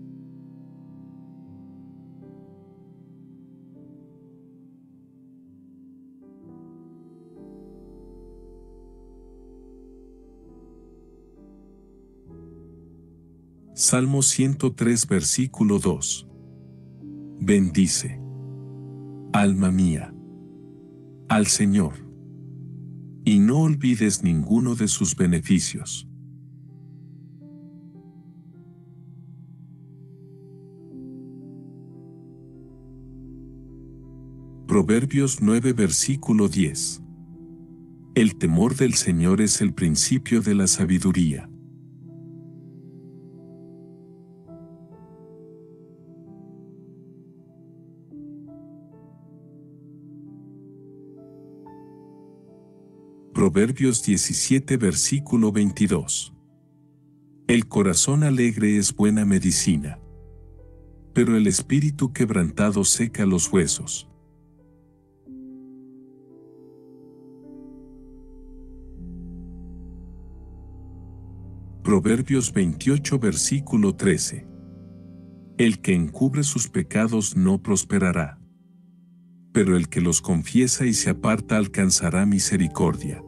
Salmo 103 versículo 2. Bendice, alma mía, al Señor, y no olvides ninguno de sus beneficios. Proverbios 9 versículo 10. El temor del Señor es el principio de la sabiduría. Proverbios 17 versículo 22. El corazón alegre es buena medicina, pero el espíritu quebrantado seca los huesos. Proverbios 28 versículo 13. El que encubre sus pecados no prosperará, pero el que los confiesa y se aparta alcanzará misericordia.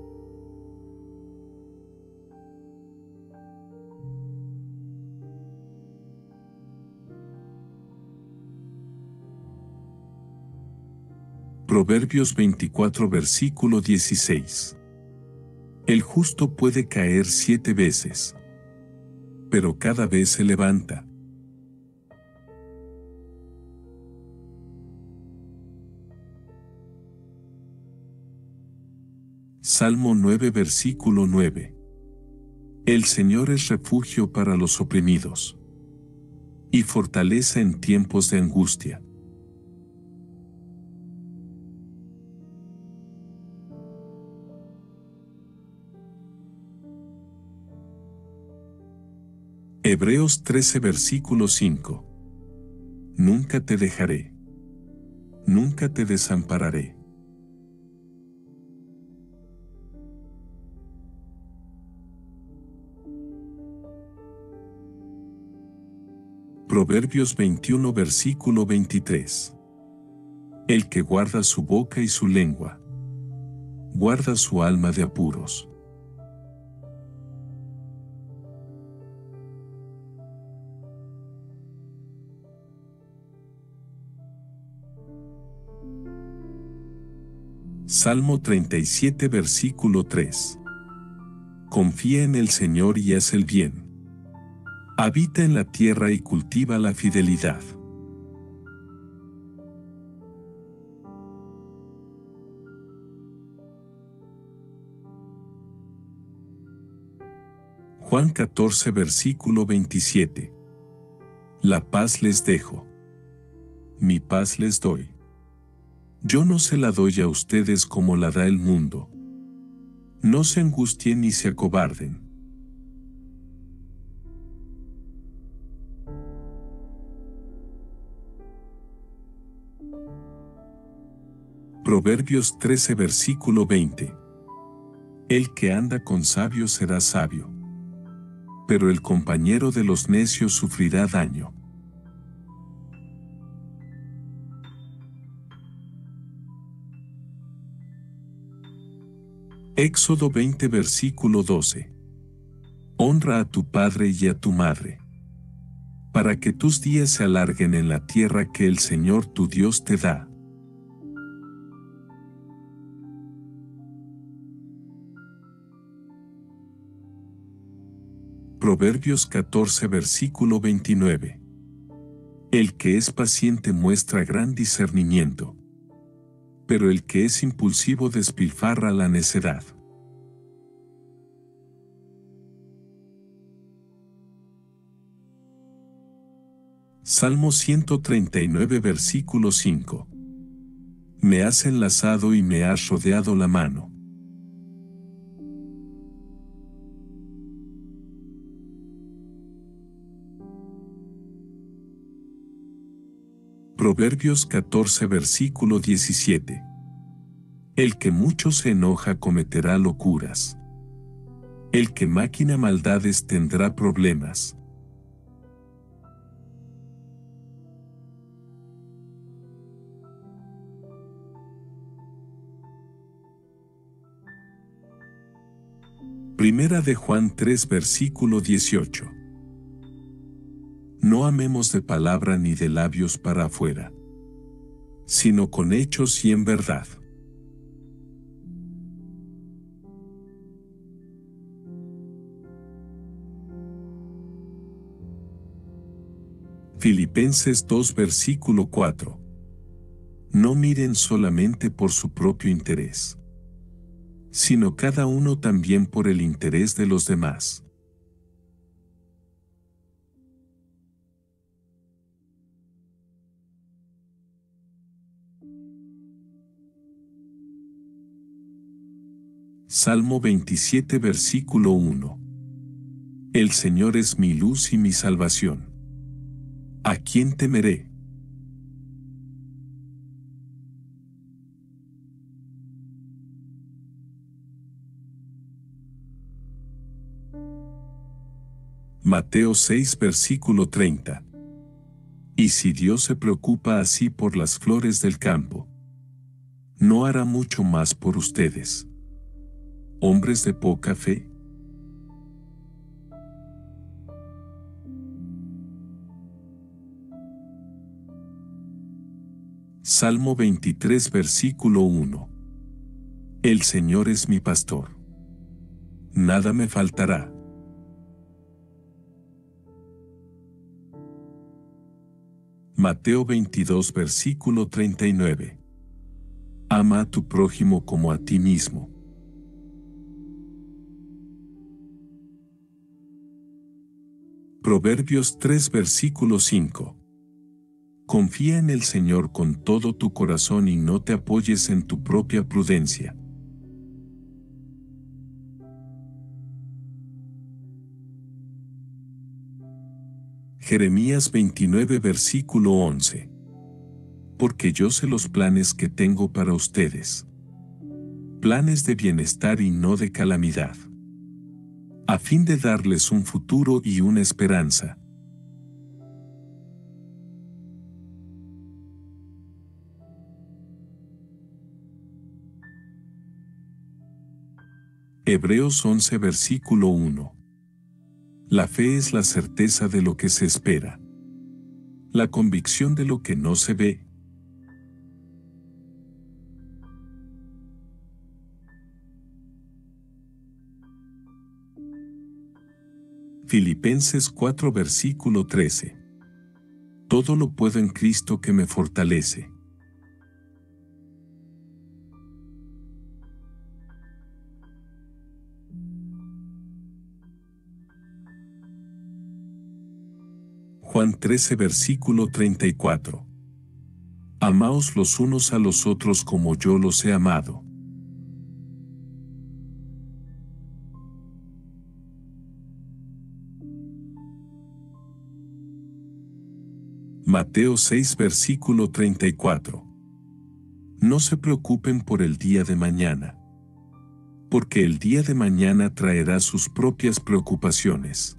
Proverbios 24 versículo 16. El justo puede caer 7 veces, pero cada vez se levanta. Salmo 9 versículo 9. El Señor es refugio para los oprimidos y fortaleza en tiempos de angustia. Hebreos 13 versículo 5. Nunca te dejaré, nunca te desampararé. Proverbios 21 versículo 23. El que guarda su boca y su lengua, guarda su alma de apuros. Salmo 37 versículo 3. Confía en el Señor y haz el bien. Habita en la tierra y cultiva la fidelidad. Juan 14 versículo 27. La paz les dejo, mi paz les doy. Yo no se la doy a ustedes como la da el mundo. No se angustien ni se acobarden. Proverbios 13 versículo 20. El que anda con sabios será sabio, pero el compañero de los necios sufrirá daño. Éxodo 20 versículo 12. Honra a tu padre y a tu madre, para que tus días se alarguen en la tierra que el Señor tu Dios te da. Proverbios 14 versículo 29. El que es paciente muestra gran discernimiento, pero el que es impulsivo despilfarra la necedad. Salmo 139 versículo 5. Me has enlazado y me has rodeado la mano. Proverbios 14 versículo 17. El que mucho se enoja cometerá locuras. El que maquina maldades tendrá problemas. Primera de Juan 3 versículo 18. No amemos de palabra ni de labios para afuera, sino con hechos y en verdad. Filipenses 2 versículo 4. No miren solamente por su propio interés, sino cada uno también por el interés de los demás. Salmo 27 versículo 1. El Señor es mi luz y mi salvación. ¿A quién temeré? Mateo 6 versículo 30. Y si Dios se preocupa así por las flores del campo, ¿no hará mucho más por ustedes, hombres de poca fe? Salmo 23 versículo 1. El Señor es mi pastor. Nada me faltará. Mateo 22 versículo 39. Ama a tu prójimo como a ti mismo. Proverbios 3 versículo 5. Confía en el Señor con todo tu corazón y no te apoyes en tu propia prudencia. Jeremías 29 versículo 11. Porque yo sé los planes que tengo para ustedes. Planes de bienestar y no de calamidad, a fin de darles un futuro y una esperanza. Hebreos 11 versículo 1. La fe es la certeza de lo que se espera, la convicción de lo que no se ve. Filipenses 4 versículo 13. Todo lo puedo en Cristo que me fortalece. Juan 13 versículo 34. Amaos los unos a los otros como yo los he amado. Mateo 6 versículo 34. No se preocupen por el día de mañana, porque el día de mañana traerá sus propias preocupaciones.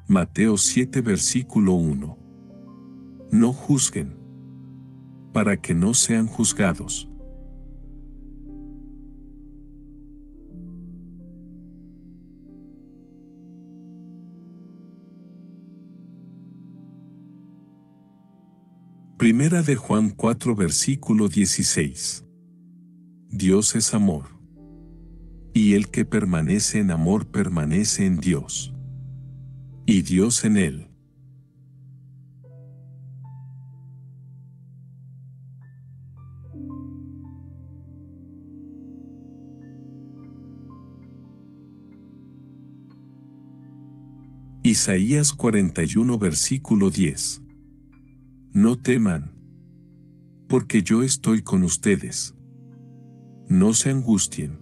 Mateo 7 versículo 1. No juzguen, para que no sean juzgados. Primera de Juan 4 versículo 16. Dios es amor. Y el que permanece en amor permanece en Dios. Y Dios en él. Isaías 41 versículo 10. No teman, porque yo estoy con ustedes. No se angustien,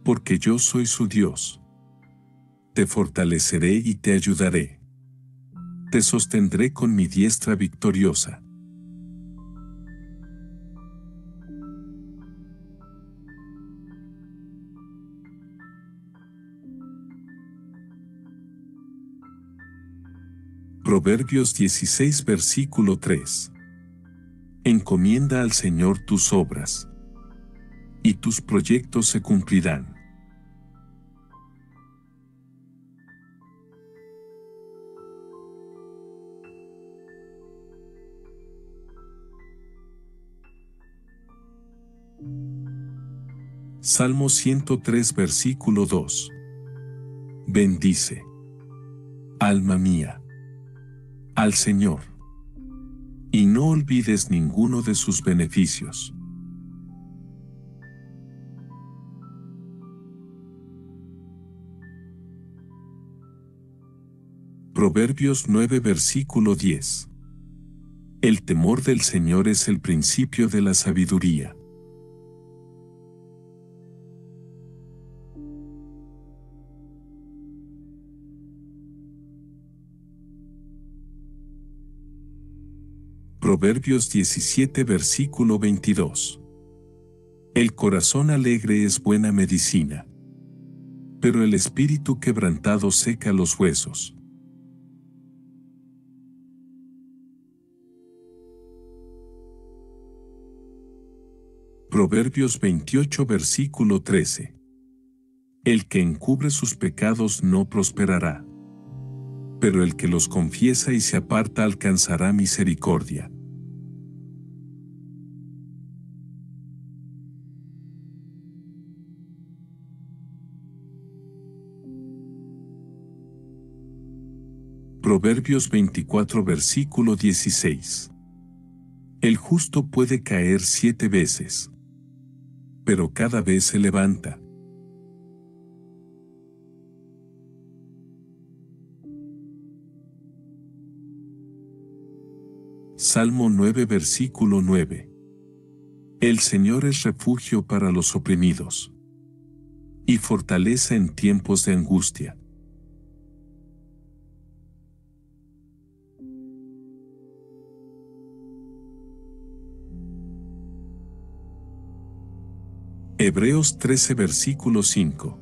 porque yo soy su Dios. Te fortaleceré y te ayudaré. Te sostendré con mi diestra victoriosa. Proverbios 16 versículo 3. Encomienda al Señor tus obras, y tus proyectos se cumplirán. Salmo 103 versículo 2. Bendice, alma mía, al Señor, y no olvides ninguno de sus beneficios. Proverbios 9 versículo 10. El temor del Señor es el principio de la sabiduría. Proverbios 17 versículo 22. El corazón alegre es buena medicina, pero el espíritu quebrantado seca los huesos. Proverbios 28 versículo 13. El que encubre sus pecados no prosperará, pero el que los confiesa y se aparta alcanzará misericordia. Proverbios 24 versículo 16. El justo puede caer 7 veces, pero cada vez se levanta. Salmo 9 versículo 9. El Señor es refugio para los oprimidos y fortaleza en tiempos de angustia. Hebreos 13 versículo 5.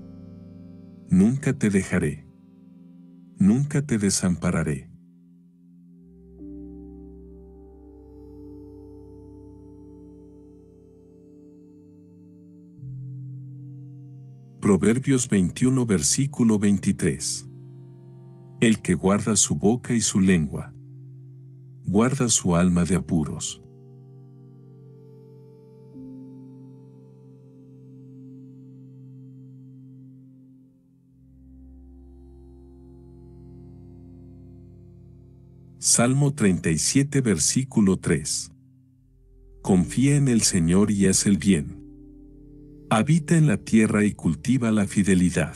Nunca te dejaré, nunca te desampararé. Proverbios 21 versículo 23. El que guarda su boca y su lengua, guarda su alma de apuros. Salmo 37 versículo 3. Confía en el Señor y haz el bien. Habita en la tierra y cultiva la fidelidad.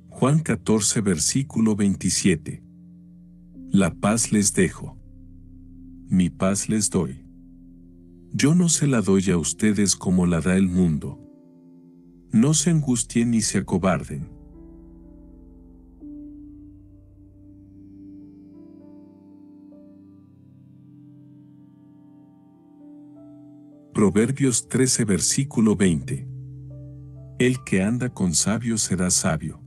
Juan 14 versículo 27. La paz les dejo. Mi paz les doy. Yo no se la doy a ustedes como la da el mundo. No se angustien ni se acobarden. Proverbios 13 versículo 20. El que anda con sabios será sabio,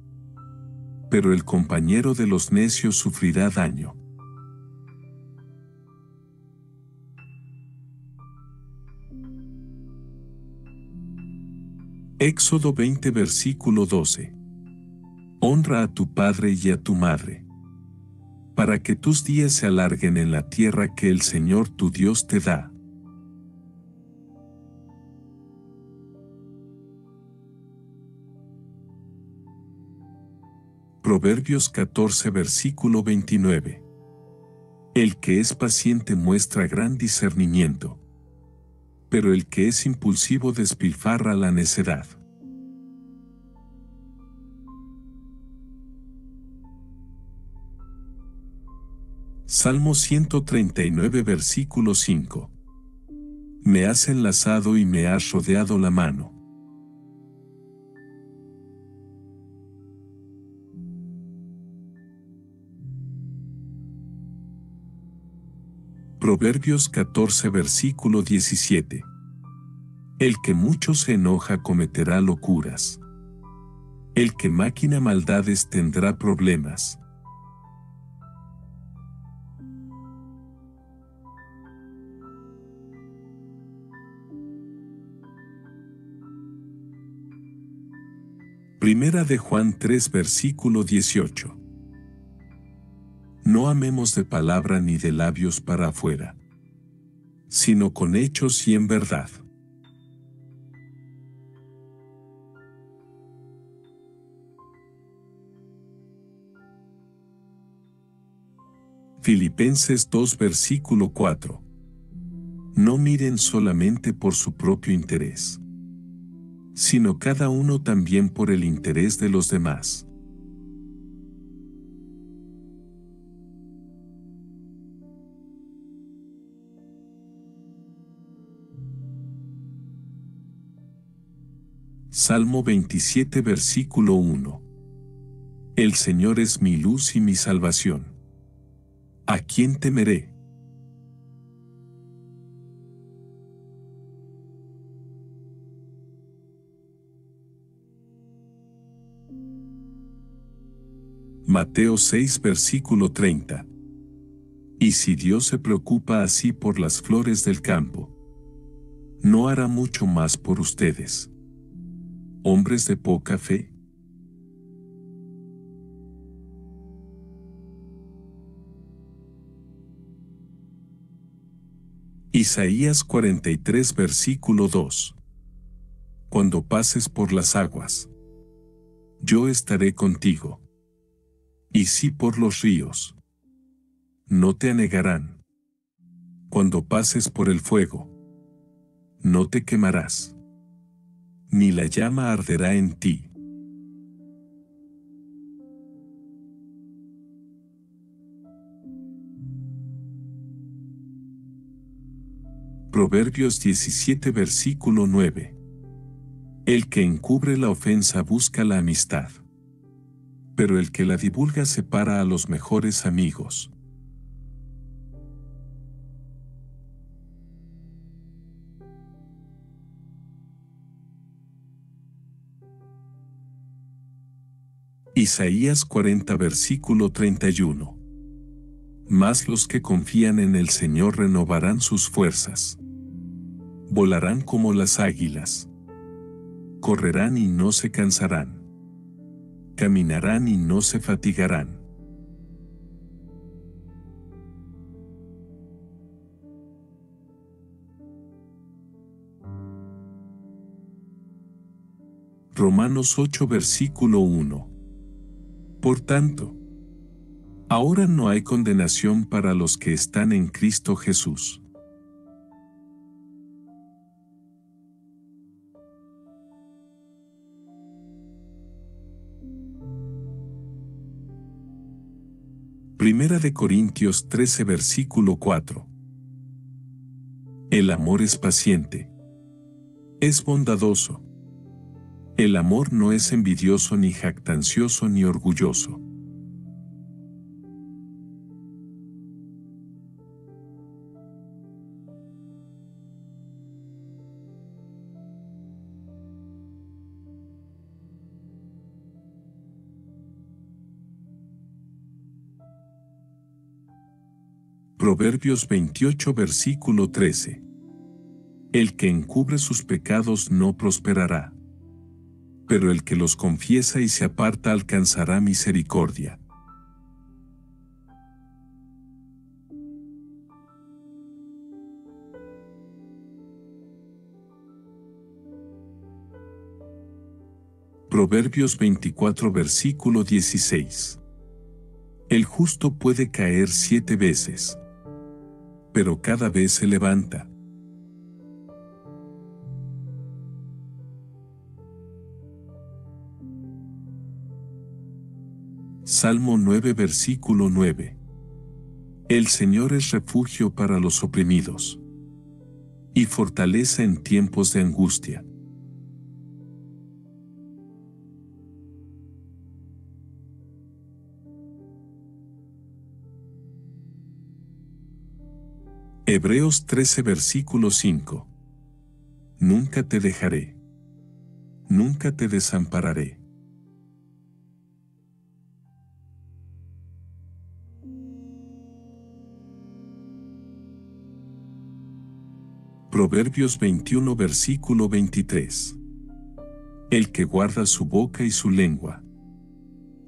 pero el compañero de los necios sufrirá daño. Éxodo 20 versículo 12. Honra a tu padre y a tu madre, para que tus días se alarguen en la tierra que el Señor tu Dios te da. Proverbios 14 versículo 29. El que es paciente muestra gran discernimiento, pero el que es impulsivo despilfarra la necedad. Salmo 139 versículo 5. Me has enlazado y me has rodeado la mano. Proverbios 14 versículo 17. El que mucho se enoja cometerá locuras. El que maquina maldades tendrá problemas. Primera de Juan 3 versículo 18. No amemos de palabra ni de labios para afuera, sino con hechos y en verdad. Filipenses 2 versículo 4. No miren solamente por su propio interés, sino cada uno también por el interés de los demás. Salmo 27 versículo 1. El Señor es mi luz y mi salvación. ¿A quién temeré? Mateo 6 versículo 30. Y si Dios se preocupa así por las flores del campo, ¿no hará mucho más por ustedes, hombres de poca fe? Isaías 43 versículo 2. Cuando pases por las aguas, yo estaré contigo. Y si por los ríos, no te anegarán. Cuando pases por el fuego, no te quemarás, ni la llama arderá en ti. Proverbios 17 versículo 9. El que encubre la ofensa busca la amistad, pero el que la divulga separa a los mejores amigos. Isaías 40 versículo 31. Mas los que confían en el Señor renovarán sus fuerzas. Volarán como las águilas. Correrán y no se cansarán. Caminarán y no se fatigarán. Romanos 8 versículo 1. Por tanto, ahora no hay condenación para los que están en Cristo Jesús. Primera de Corintios 13 versículo 4. El amor es paciente. Es bondadoso. El amor no es envidioso ni jactancioso ni orgulloso. Proverbios 28 versículo 13. El que encubre sus pecados no prosperará, pero el que los confiesa y se aparta alcanzará misericordia. Proverbios 24 versículo 16. El justo puede caer 7 veces, pero cada vez se levanta. Salmo 9 versículo 9. El Señor es refugio para los oprimidos y fortaleza en tiempos de angustia. Hebreos 13 versículo 5. Nunca te dejaré, nunca te desampararé. Proverbios 21 versículo 23. El que guarda su boca y su lengua,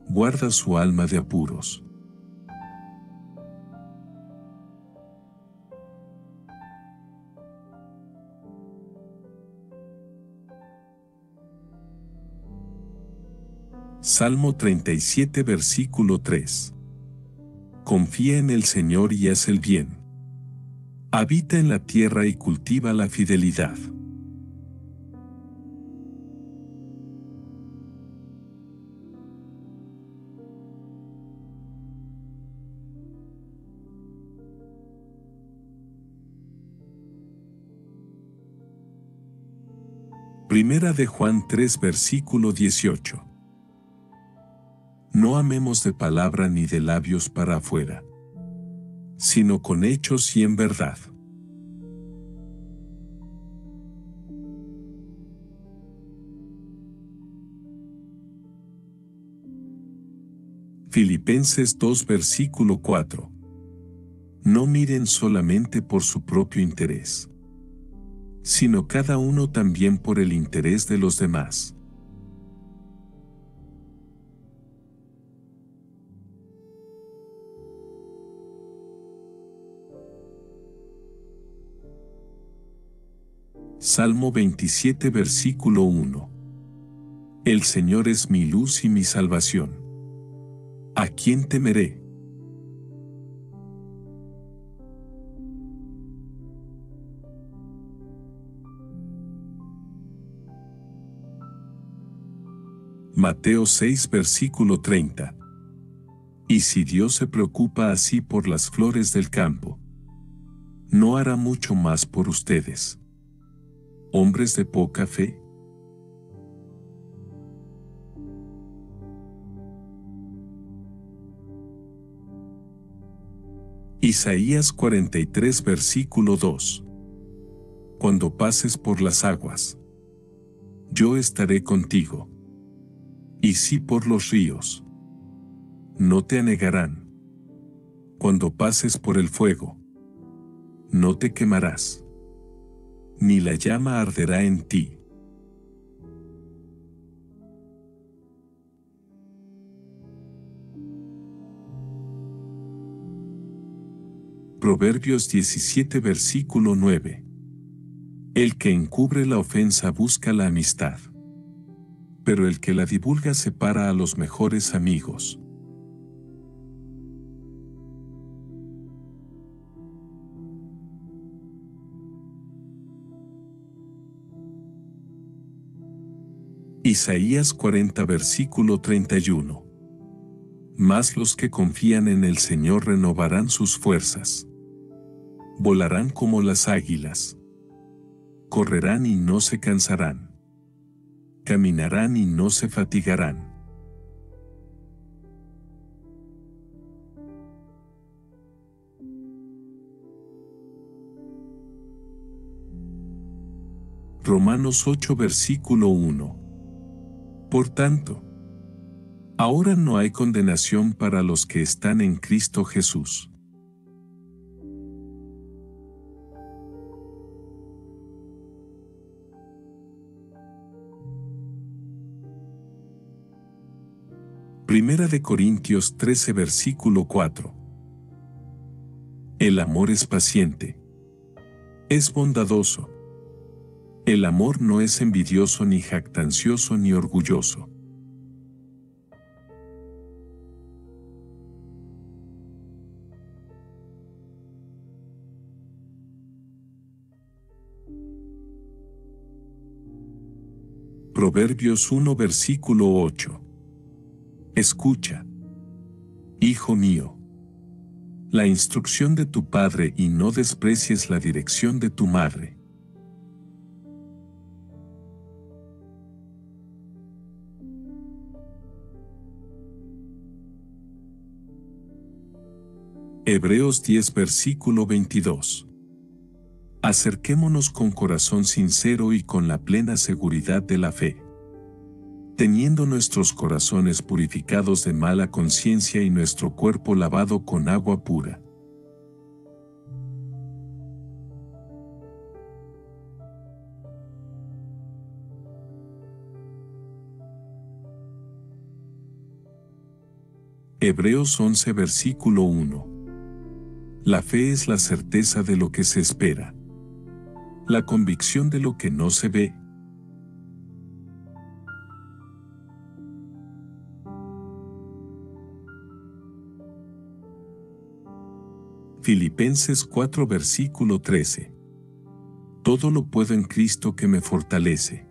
guarda su alma de apuros. Salmo 37 versículo 3. Confía en el Señor y haz el bien. Habita en la tierra y cultiva la fidelidad. Primera de Juan 3 versículo 18. No amemos de palabra ni de labios para afuera, sino con hechos y en verdad. Filipenses 2 versículo 4. No miren solamente por su propio interés, sino cada uno también por el interés de los demás. Salmo 27 versículo 1. El Señor es mi luz y mi salvación. ¿A quién temeré? Mateo 6 versículo 30. Y si Dios se preocupa así por las flores del campo, ¿no hará mucho más por ustedes, hombres de poca fe? Isaías 43 versículo 2. Cuando pases por las aguas, yo estaré contigo. Y si por los ríos, no te anegarán. Cuando pases por el fuego, no te quemarás, ni la llama arderá en ti. Proverbios 17 versículo 9. El que encubre la ofensa busca la amistad, pero el que la divulga separa a los mejores amigos. Isaías 40 versículo 31. Mas los que confían en el Señor renovarán sus fuerzas. Volarán como las águilas. Correrán y no se cansarán. Caminarán y no se fatigarán. Romanos 8 versículo 1. Por tanto, ahora no hay condenación para los que están en Cristo Jesús. Primera de Corintios 13 versículo 4. El amor es paciente. Es bondadoso. El amor no es envidioso ni jactancioso ni orgulloso. Proverbios 1 versículo 8. Escucha, hijo mío, la instrucción de tu padre y no desprecies la dirección de tu madre. Hebreos 10 versículo 22. Acerquémonos con corazón sincero y con la plena seguridad de la fe, teniendo nuestros corazones purificados de mala conciencia y nuestro cuerpo lavado con agua pura. Hebreos 11 versículo 1. La fe es la certeza de lo que se espera, la convicción de lo que no se ve. Filipenses 4 versículo 13. Todo lo puedo en Cristo que me fortalece.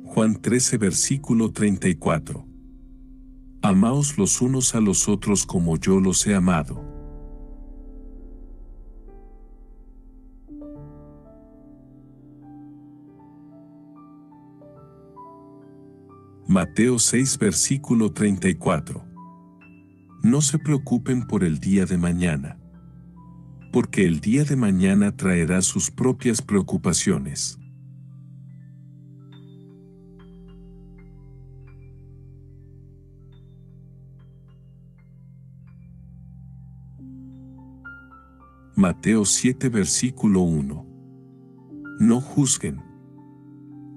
Juan 13 versículo 34. Amaos los unos a los otros como yo los he amado. Mateo 6 versículo 34. No se preocupen por el día de mañana, porque el día de mañana traerá sus propias preocupaciones. Mateo 7 versículo 1. No juzguen,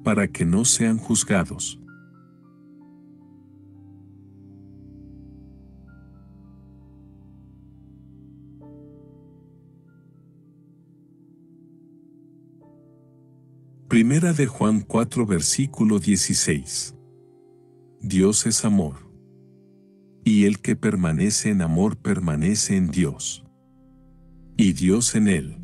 para que no sean juzgados. Primera de Juan 4 versículo 16. Dios es amor, y el que permanece en amor permanece en Dios, y Dios en él.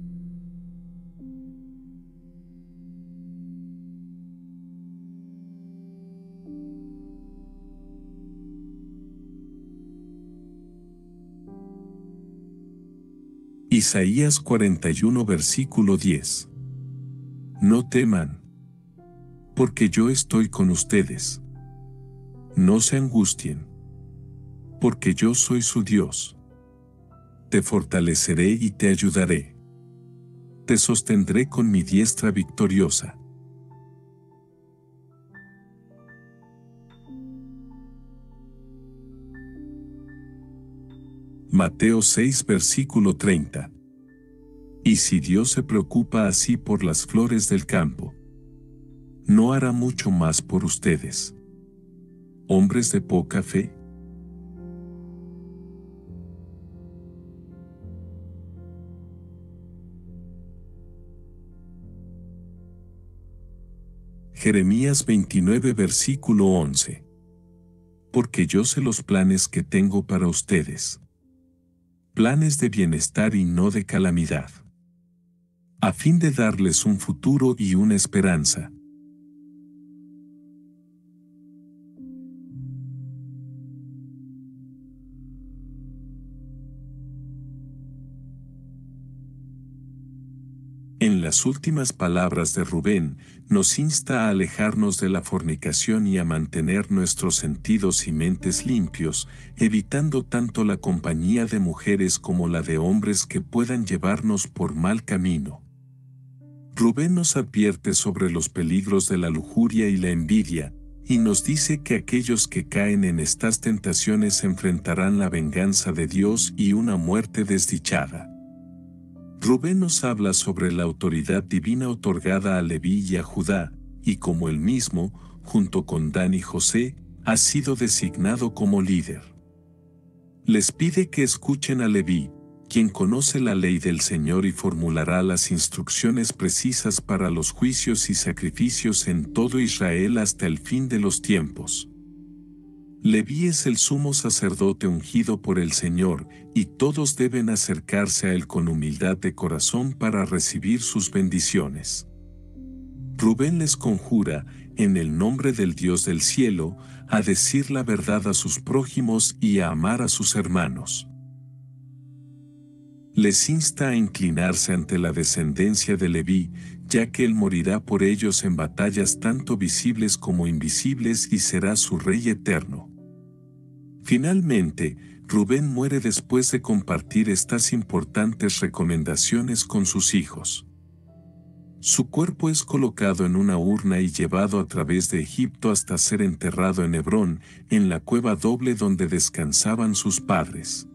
Isaías 41 versículo 10. No teman, porque yo estoy con ustedes. No se angustien, porque yo soy su Dios. Te fortaleceré y te ayudaré. Te sostendré con mi diestra victoriosa. Mateo 6 versículo 30. Y si Dios se preocupa así por las flores del campo, ¿no hará mucho más por ustedes, hombres de poca fe? Jeremías 29 versículo 11. Porque yo sé los planes que tengo para ustedes, planes de bienestar y no de calamidad, a fin de darles un futuro y una esperanza. En las últimas palabras de Rubén, nos insta a alejarnos de la fornicación y a mantener nuestros sentidos y mentes limpios, evitando tanto la compañía de mujeres como la de hombres que puedan llevarnos por mal camino. Rubén nos advierte sobre los peligros de la lujuria y la envidia, y nos dice que aquellos que caen en estas tentaciones enfrentarán la venganza de Dios y una muerte desdichada. Rubén nos habla sobre la autoridad divina otorgada a Leví y a Judá, y como él mismo, junto con Dan y José, ha sido designado como líder. Les pide que escuchen a Leví, quien conoce la ley del Señor y formulará las instrucciones precisas para los juicios y sacrificios en todo Israel hasta el fin de los tiempos. Leví es el sumo sacerdote ungido por el Señor, y todos deben acercarse a él con humildad de corazón para recibir sus bendiciones. Rubén les conjura, en el nombre del Dios del cielo, a decir la verdad a sus prójimos y a amar a sus hermanos. Les insta a inclinarse ante la descendencia de Leví, ya que él morirá por ellos en batallas tanto visibles como invisibles y será su rey eterno. Finalmente, Rubén muere después de compartir estas importantes recomendaciones con sus hijos. Su cuerpo es colocado en una urna y llevado a través de Egipto hasta ser enterrado en Hebrón, en la cueva doble donde descansaban sus padres.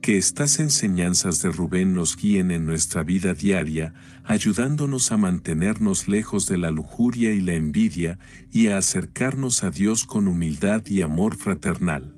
Que estas enseñanzas de Rubén nos guíen en nuestra vida diaria, ayudándonos a mantenernos lejos de la lujuria y la envidia, y a acercarnos a Dios con humildad y amor fraternal.